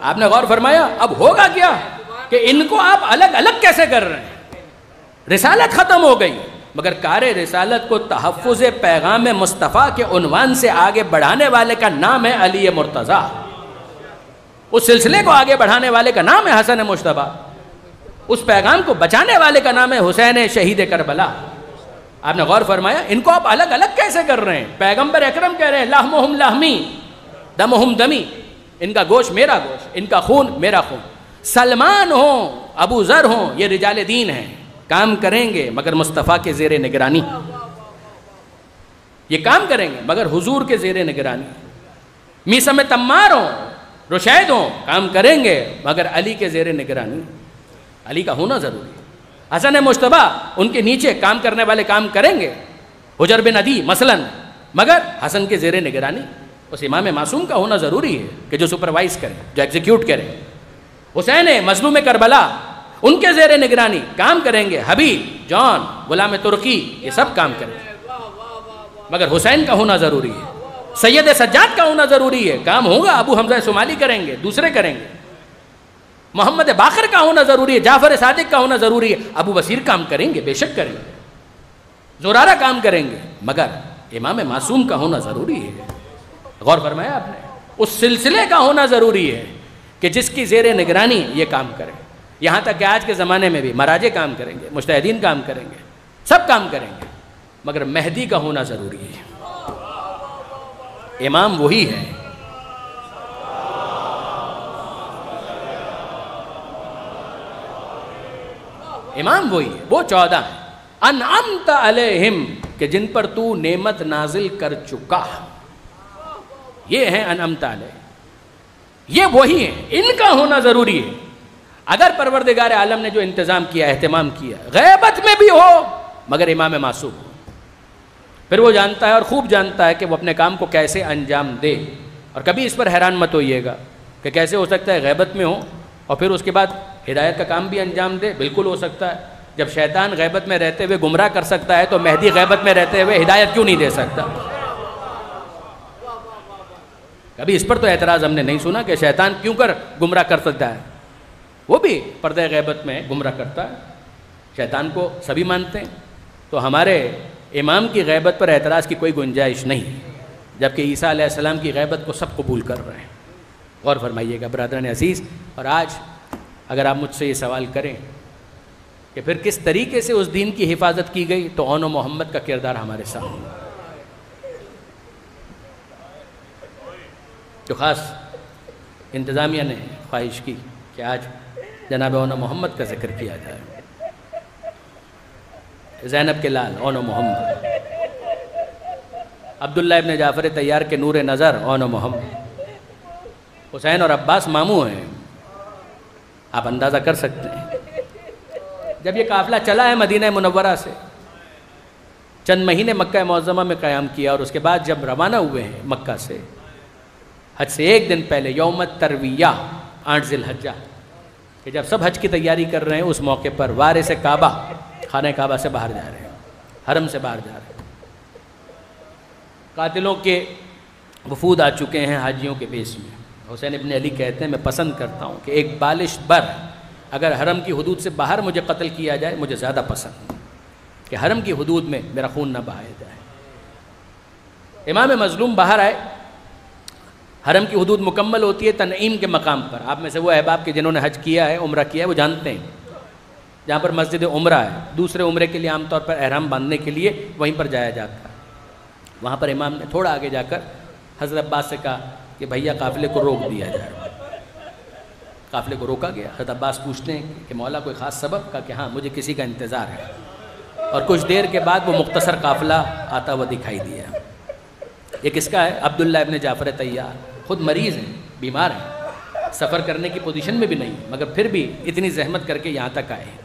آپ نے غور فرمایا؟ اب ہوگا کیا کہ ان کو آپ الگ الگ کیسے کر رہے ہیں؟ رسالت ختم ہو گئی، مگر کار رسالت کو تحفظ پیغام مصطفیٰ کے عنوان سے آگے بڑھانے والے کا نام ہے علی مرتضیٰ، اس سلسلے کو آگے بڑھانے والے کا نام ہے حسن مجتبیٰ، اس پیغام کو بچانے والے کا نام ہے حسین شہید کربلا۔ آپ نے غور فرمایا؟ ان کو آپ الگ الگ کیسے کر رہے ہیں؟ پیغمبر اکرم کہہ رہے ہیں لحمہم لحمی دمہم دمی، ان کا گوشت میرا گوشت، ان کا خون میرا خون۔ سلمان ہوں، ابو ذر ہوں، یہ رجال دین ہیں، کام کریں گے مگر مصطفیٰ کے زیر نگرانی، یہ کام کریں گے مگر حضور کے زیر نگرانی۔ میثم تمار ہوں، رشید ہوں، کام کریں گے مگر علی کے زیر نگرانی، علی کا ہونا ضروری ہے۔ حسن مجتبیٰ ان کے نیچے کام کرنے والے کام کریں گے، حجر بن عدی مثلا، مگر حسن کے زیر نگرانی۔ اس امام معصوم کا ہونا ضروری ہے کہ جو سپروائز کرے، جو ایگزیکیوٹ کرے۔ حسین مظلوم کربلا، ان کے زیر نگرانی کام کریں گے، حبیب، جان، غلام ترکی، یہ سب کام کریں گے، مگر حسین کا ہونا ضروری ہے۔ سید سجاد کا ہونا ضروری ہے، کام ہوگا ابو حمزہ سمالی کریں گے، دوسرے کریں گے. محمد باقر کا ہونا ضروری ہے، جعفر صادق کا ہونا ضروری ہے، ابو بصیر کام کریں گے، بے شک کریں گے، زرارہ کام کریں گے، مگر امام معصوم کا ہونا ضروری ہے. غور فرمایا آپ نے؟ اس سلسلے کا ہونا ضروری ہے کہ جس کی زیر نگرانی یہ کام کرے. یہاں تک کہ آج کے زمانے میں بھی مراجع کام کریں گے، مجتہدین کام کریں گے، سب کام کریں گے، مگر مہدی کا ہونا ضروری ہے. امام وہی ہے. امام وہی ہے، وہ 14 ہیں. انعمت علیہم، کہ جن پر تو نعمت نازل کر چکا. یہ ہیں انعمت علیہ، یہ وہی ہیں، ان کا ہونا ضروری ہے. اگر پروردگار عالم نے جو انتظام کیا، اہتمام کیا، غیبت میں بھی ہو مگر امام معصوم ہو، پھر وہ جانتا ہے اور خوب جانتا ہے کہ وہ اپنے کام کو کیسے انجام دے. اور کبھی اس پر حیران مت ہوئیے گا کہ کیسے ہو سکتا ہے غیبت میں ہو اور پھر اس کے بعد ہدایت کا کام بھی انجام دے. بالکل ہو سکتا ہے. جب شیطان غیبت میں رہتے ہوئے گمراہ کر سکتا ہے تو مہدی غیبت میں رہتے ہوئے ہدایت کیوں نہیں دے سکتا؟ کبھی اس پر تو اعتراض ہم نے نہیں سنا کہ شیطان کیوں کر گمراہ کر سکتا ہے. وہ بھی پردہ غیبت میں گمراہ کرتا ہے، شیطان کو سبھی مانتے ہیں. تو ہمارے امام کی غیبت پر اعتراض کی کوئی گنجائش نہیں، جبکہ عیسیٰ علیہ السلام کی غیبت کو سب قبول کر رہے ہیں. غور فرمائیے گا برادران عزیز. اور آج اگر آپ مجھ سے یہ سوال کریں کہ پھر کس طریقے سے اس دین کی حفاظت کی گئی، تو اون و محمد کا کردار ہمارے سامنے. تو خاص انتظامیہ نے خواہش کی کہ آج جناب اون و محمد کا ذکر کیا جائے. زینب کے لال اون و محمد، عبداللہ ابن جعفر طیار کے نور نظر اون و محمد، حسین اور عباس ماموں ہیں. آپ اندازہ کر سکتے ہیں جب یہ قافلہ چلا ہے مدینہ منورہ سے، چند مہینے مکہ معظمہ میں قیام کیا، اور اس کے بعد جب روانہ ہوئے ہیں مکہ سے، حج سے ایک دن پہلے یوم الترویہ 8 ذی الحجہ، کہ جب سب حج کی تیاری کر رہے ہیں، اس موقع پر وارث کعبہ خانہ کعبہ سے باہر جا رہے ہیں، حرم سے باہر جا رہے ہیں. قاتلوں کے وفود آ چکے ہیں حاجیوں کے بیس میں. حسین ابن علی کہتے ہیں میں پسند کرتا ہوں کہ ایک بالش بر اگر حرم کی حدود سے باہر مجھے قتل کیا جائے، مجھے زیادہ پسند کہ حرم کی حدود میں میرا خون نہ بہایا جائے. امام مظلوم باہر آئے. حرم کی حدود مکمل ہوتی ہے تنعیم کے مقام پر. آپ میں سے وہ احباب کے جنہوں نے حج کیا ہے، عمرہ کیا ہے، وہ جانتے ہیں جہاں پر مسجد عمرہ ہے. دوسرے عمرے کے لیے عام طور پر احرام باندھنے کے لیے وہیں پر جایا جاتا ہے. وہاں پر امام نے تھوڑا آگے جا کر حضرت عباس سے کہا کہ بھیا قافلے کو روک دیا جائے. قافلے کو روکا گیا. حضرت عباس پوچھتے ہیں کہ مولا کوئی خاص سبب؟ کہا کہ ہاں مجھے کسی کا انتظار ہے. اور کچھ دیر کے بعد وہ مختصر قافلہ آتا ہوا دکھائی دیا. یہ کس کا ہے؟ عبداللہ ابن جعفر طیار. خود مریض ہیں، بیمار ہیں، سفر کرنے کی پوزیشن میں بھی نہیں، مگر پھر بھی اتنی زحمت کر کے یہاں تک آئے ہیں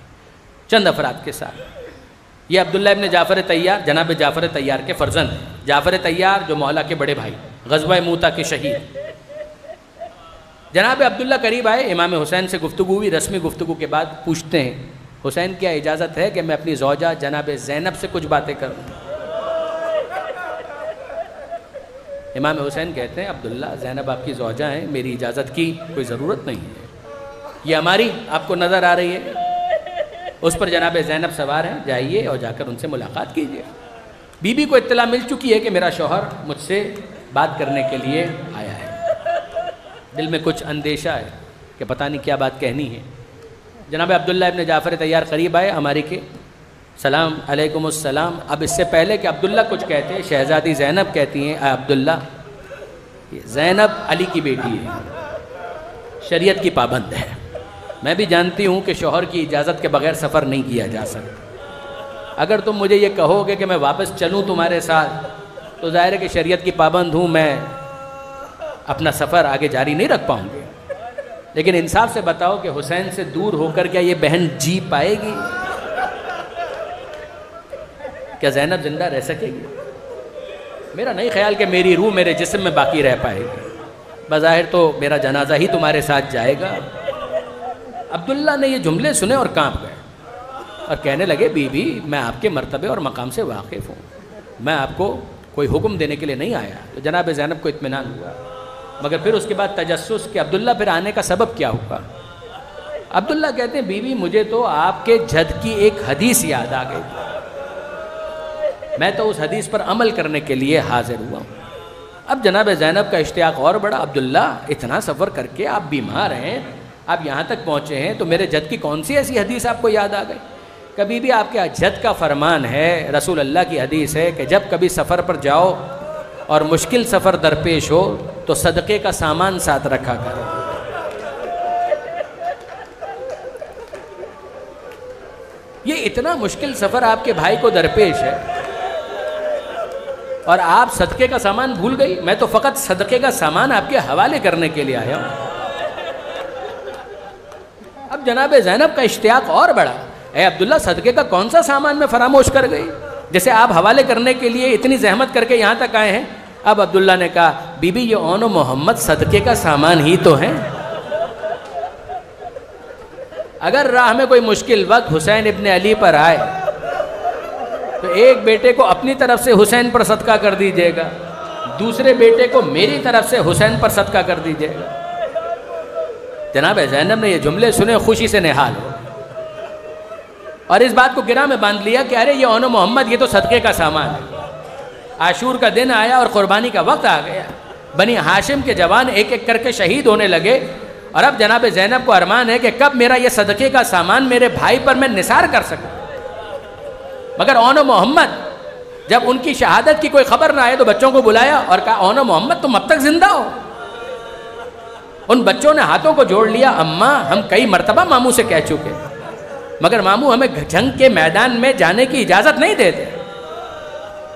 چند افراد کے ساتھ. یہ عبداللہ ابن جعفر طیار جناب جعفر طیار کے فرزند ہیں. جعفر طیار جو مولا کے بڑے بھائی، غزوہ موتا کے شہید. جناب عبداللہ قریب آئے، امام حسین سے گفتگو ہوئی. رسمی گفتگو کے بعد پوچھتے ہیں حسین کیا اجازت ہے کہ میں اپنی زوجہ جناب زینب سے کچھ باتیں کروں؟ امام حسین کہتے ہیں عبداللہ زینب آپ کی زوجہ ہیں، میری اجازت کی کوئی ضرورت نہیں ہے، یہ ہماری آپ کو نظر آ رہی ہے. اس پر جناب زینب سوار ہیں، جائیے اور جا کر ان سے ملاقات کیجیے. بی بی کو اطلاع مل چکی ہے کہ میرا شوہر مجھ سے بات کرنے کے لیے آیا ہے. دل میں کچھ اندیشہ ہے کہ پتہ نہیں کیا بات کہنی ہے. جناب عبداللہ ابن جعفر طیار قریب آئے ہماری کے. سلام علیکم السلام. اب اس سے پہلے کہ عبداللہ کچھ کہتے، شہزادی زینب کہتی ہیں اے عبداللہ، زینب علی کی بیٹی ہے، شریعت کی پابند ہے. میں بھی جانتی ہوں کہ شوہر کی اجازت کے بغیر سفر نہیں کیا جا سکتا. اگر تم مجھے یہ کہو گے کہ میں واپس چلوں تمہارے ساتھ، تو ظاہر ہے کہ شریعت کی پابند ہوں، میں اپنا سفر آگے جاری نہیں رکھ پاؤں گی. لیکن انصاف سے بتاؤ کہ حسین سے دور ہو کر کیا یہ بہن جی پائے گی؟ کیا زینب زندہ رہ سکے گی؟ میرا نہیں خیال کہ میری روح میرے جسم میں باقی رہ پائے گی. بظاہر تو میرا جنازہ ہی تمہارے ساتھ جائے گا. عبداللہ نے یہ جملے سنے اور کانپ گئے اور کہنے لگے بی بی میں آپ کے مرتبے اور مقام سے واقف ہوں، میں آپ کو کوئی حکم دینے کے لیے نہیں آیا. تو جناب زینب کو اطمینان ہوا. مگر پھر اس کے بعد تجسس کہ عبداللہ پھر آنے کا سبب کیا ہوگا. عبداللہ کہتے ہیں بیوی مجھے تو آپ کے جد کی ایک حدیث یاد آ گئی, میں تو اس حدیث پر عمل کرنے کے لیے حاضر ہوا ہوں. اب جناب زینب کا اشتیاق اور بڑا, عبداللہ اتنا سفر کر کے آپ بیمار ہیں, آپ یہاں تک پہنچے ہیں, تو میرے جد کی کون سی ایسی حدیث آپ کو یاد آ گئی. کبھی بھی آپ کے جد کا فرمان ہے, رسول اللہ کی حدیث ہے کہ جب کبھی سفر پر جاؤ اور مشکل سفر درپیش ہو تو صدقے کا سامان ساتھ رکھا کرو. یہ اتنا مشکل سفر آپ کے بھائی کو درپیش ہے اور آپ صدقے کا سامان بھول گئی. میں تو فقط صدقے کا سامان آپ کے حوالے کرنے کے لیے آیا ہوں. اب جناب زینب کا اشتیاق اور بڑا, اے عبداللہ صدقے کا کون سا سامان میں فراموش کر گئی, جیسے آپ حوالے کرنے کے لیے اتنی زحمت کر کے یہاں تک آئے ہیں. اب عبداللہ نے کہا بی بی یہ اون و محمد صدقے کا سامان ہی تو ہیں. اگر راہ میں کوئی مشکل وقت حسین ابن علی پر آئے تو ایک بیٹے کو اپنی طرف سے حسین پر صدقہ کر دیجیے گا, دوسرے بیٹے کو میری طرف سے حسین پر صدقہ کر دیجیے گا. جناب زینب نے یہ جملے سنے, خوشی سے نہال ہو اور اس بات کو گرہ میں باندھ لیا کہ ارے یہ اون و محمد یہ تو صدقے کا سامان ہے. عاشور کا دن آیا اور قربانی کا وقت آ گیا. بنی ہاشم کے جوان ایک ایک کر کے شہید ہونے لگے اور اب جناب زینب کو ارمان ہے کہ کب میرا یہ صدقے کا سامان میرے بھائی پر میں نثار کر سکوں. مگر اون و محمد جب ان کی شہادت کی کوئی خبر نہ آئے تو بچوں کو بلایا اور کہا اون و محمد تم اب تک زندہ ہو. ان بچوں نے ہاتھوں کو جوڑ لیا, اماں ہم کئی مرتبہ ماموں سے کہہ چکے مگر ماموں ہمیں جنگ کے میدان میں جانے کی اجازت نہیں دیتے.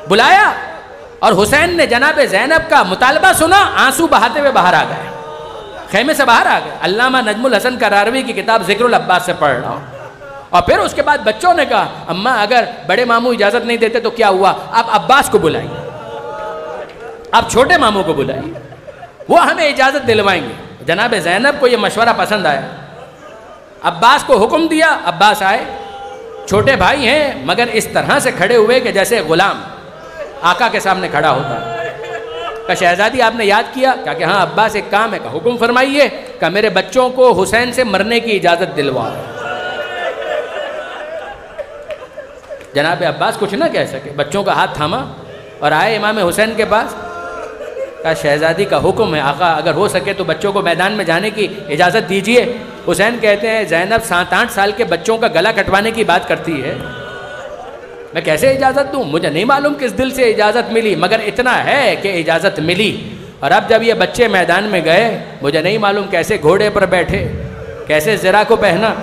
بلایا اور حسین نے جناب زینب کا مطالبہ سنا, آنسو بہاتے ہوئے باہر آ گئے, خیمے سے باہر آ گئے. علامہ نجم الحسن کراروی کی کتاب ذکر العباس سے پڑھ رہا ہوں. اور پھر اس کے بعد بچوں نے کہا اماں اگر بڑے ماموں اجازت نہیں دیتے تو کیا ہوا, آپ عباس کو بلائیے, آپ چھوٹے ماموں کو بلائیے, وہ ہمیں اجازت دلوائیں گے. جناب زینب کو یہ مشورہ پسند آیا, عباس کو حکم دیا, عباس آئے, چھوٹے بھائی ہیں مگر اس طرح سے کھڑے ہوئے کہ جیسے غلام آقا کے سامنے کھڑا ہوتا. کہ شہزادی آپ نے یاد کیا, کہا کہ ہاں عباس ایک کام ہے, کہ حکم فرمائیے. کہ میرے بچوں کو حسین سے مرنے کی اجازت دلواؤ. جناب عباس کچھ نہ کہہ سکے, بچوں کا ہاتھ تھاما اور آئے امام حسین کے پاس. کہا شہزادی کا حکم ہے آقا, اگر ہو سکے تو بچوں کو میدان میں جانے کی اجازت دیجیے. حسین کہتے ہیں زینب 7-8 سال کے بچوں کا گلا کٹوانے کی بات کرتی ہے, میں کیسے اجازت دوں, مجھے نہیں معلوم کس دل سے اجازت ملی, مگر اتنا ہے کہ اجازت ملی. اور اب جب یہ بچے میدان میں گئے, مجھے نہیں معلوم کیسے گھوڑے پر بیٹھے, کیسے زرہ کو پہنا.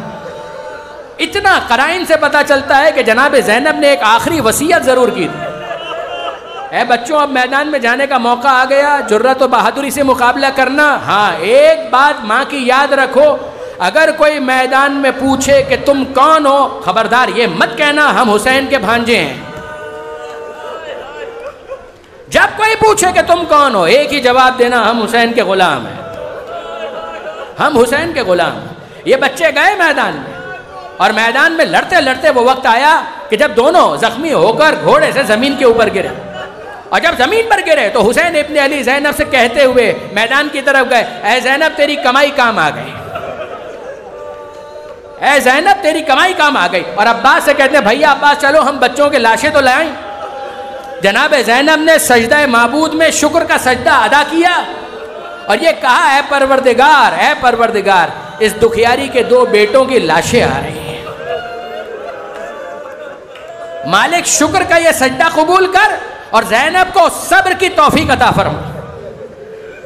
اتنا قرائن سے پتہ چلتا ہے کہ جناب زینب نے ایک آخری وصیت ضرور کی تھی, اے بچوں اب میدان میں جانے کا موقع آ گیا, جرأت و بہادری سے مقابلہ کرنا. ہاں ایک بات ماں کی یاد رکھو, اگر کوئی میدان میں پوچھے کہ تم کون ہو, خبردار یہ مت کہنا ہم حسین کے بھانجے ہیں. جب کوئی پوچھے کہ تم کون ہو, ایک ہی جواب دینا ہم حسین کے غلام ہیں, ہم حسین کے غلام ہیں. یہ بچے گئے میدان میں اور میدان میں لڑتے لڑتے وہ وقت آیا کہ جب دونوں زخمی ہو کر گھوڑے سے زمین کے اوپر گرے. اور جب زمین پر گرے تو حسین ابن علی زینب سے کہتے ہوئے میدان کی طرف گئے, اے زینب تیری کمائی کام آ گئی, اے زینب تیری کمائی کام آ گئی. اور عباس سے کہتے ہیں بھیا عباس چلو ہم بچوں کے لاشیں تو لائیں. جناب زینب نے سجدہ معبود میں شکر کا سجدہ ادا کیا اور یہ کہا, اے پروردگار, اے پروردگار, اس دکھیاری کے 2 بیٹوں کی لاشیں آ رہی ہیں, مالک شکر کا یہ سجدہ قبول کر اور زینب کو صبر کی توفیق عطا فرما,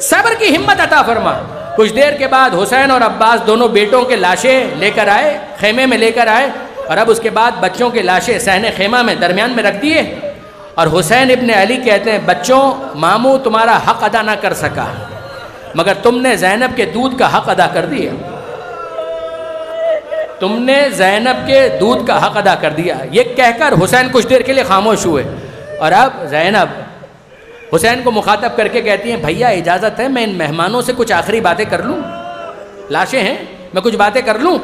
صبر کی ہمت عطا فرما. کچھ دیر کے بعد حسین اور عباس دونوں بیٹوں کے لاشیں لے کر آئے, خیمے میں لے کر آئے, اور اب اس کے بعد بچوں کے لاشیں صحن خیمہ میں درمیان میں رکھ دیے. اور حسین ابن علی کہتے ہیں بچوں ماموں تمہارا حق ادا نہ کر سکا مگر تم نے زینب کے دودھ کا حق ادا کر دیا, تم نے زینب کے دودھ کا حق ادا کر دیا. یہ کہہ کر حسین کچھ دیر کے لیے خاموش ہوئے اور اب زینب حسین کو مخاطب کر کے کہتی ہیں بھیا اجازت ہے میں ان مہمانوں سے کچھ آخری باتیں کر لوں, لاشیں ہیں میں کچھ باتیں کر لوں,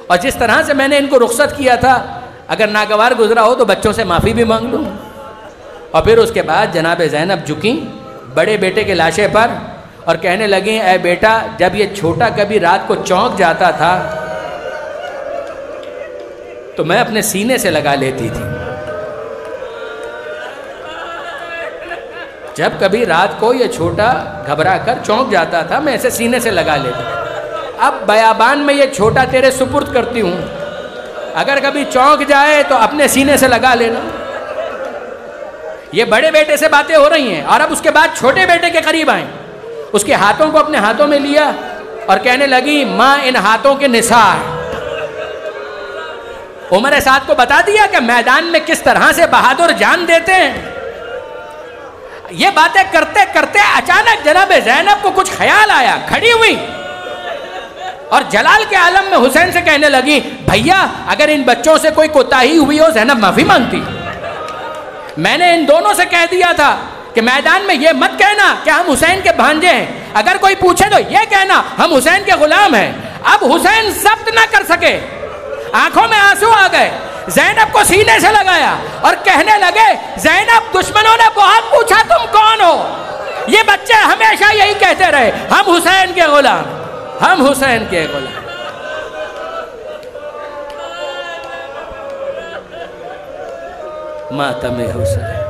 اور جس طرح سے میں نے ان کو رخصت کیا تھا اگر ناگوار گزرا ہو تو بچوں سے معافی بھی مانگ لوں. اور پھر اس کے بعد جناب زینب جھکیں بڑے بیٹے کے لاشے پر اور کہنے لگیں اے بیٹا جب یہ چھوٹا کبھی رات کو چونک جاتا تھا تو میں اپنے سینے سے لگا لیتی تھی. جب کبھی رات کو یہ چھوٹا گھبرا کر چونک جاتا تھا میں اسے سینے سے لگا لیتا تھا. اب بیابان میں یہ چھوٹا تیرے سپرد کرتی ہوں, اگر کبھی چونک جائے تو اپنے سینے سے لگا لینا. یہ بڑے بیٹے سے باتیں ہو رہی ہیں اور اب اس کے بعد چھوٹے بیٹے کے قریب آئیں, اس کے ہاتھوں کو اپنے ہاتھوں میں لیا اور کہنے لگی ماں ان ہاتھوں کے نثار. عمر سعد کو بتا دیا کہ میدان میں کس طرح سے بہادر جان دیتے ہیں. یہ باتیں کرتے کرتے اچانک جناب زینب کو کچھ خیال آیا, کھڑی ہوئی اور جلال کے عالم میں حسین سے کہنے لگی بھیا اگر ان بچوں سے کوئی کوتاہی ہوئی ہو زینب معافی مانگتی. میں نے ان دونوں سے کہہ دیا تھا کہ میدان میں یہ مت کہنا کہ ہم حسین کے بھانجے ہیں, اگر کوئی پوچھے تو یہ کہنا ہم حسین کے غلام ہیں. اب حسین ضبط نہ کر سکے, آنکھوں میں آنسو آ گئے, زینب کو سینے سے لگایا اور کہنے لگے زینب دشمنوں نے بہت پوچھا تم کون ہو. یہ بچے ہمیشہ یہی کہتے رہے ہم حسین کے غلام, ہم حسین کے غلام. ماتم حسین.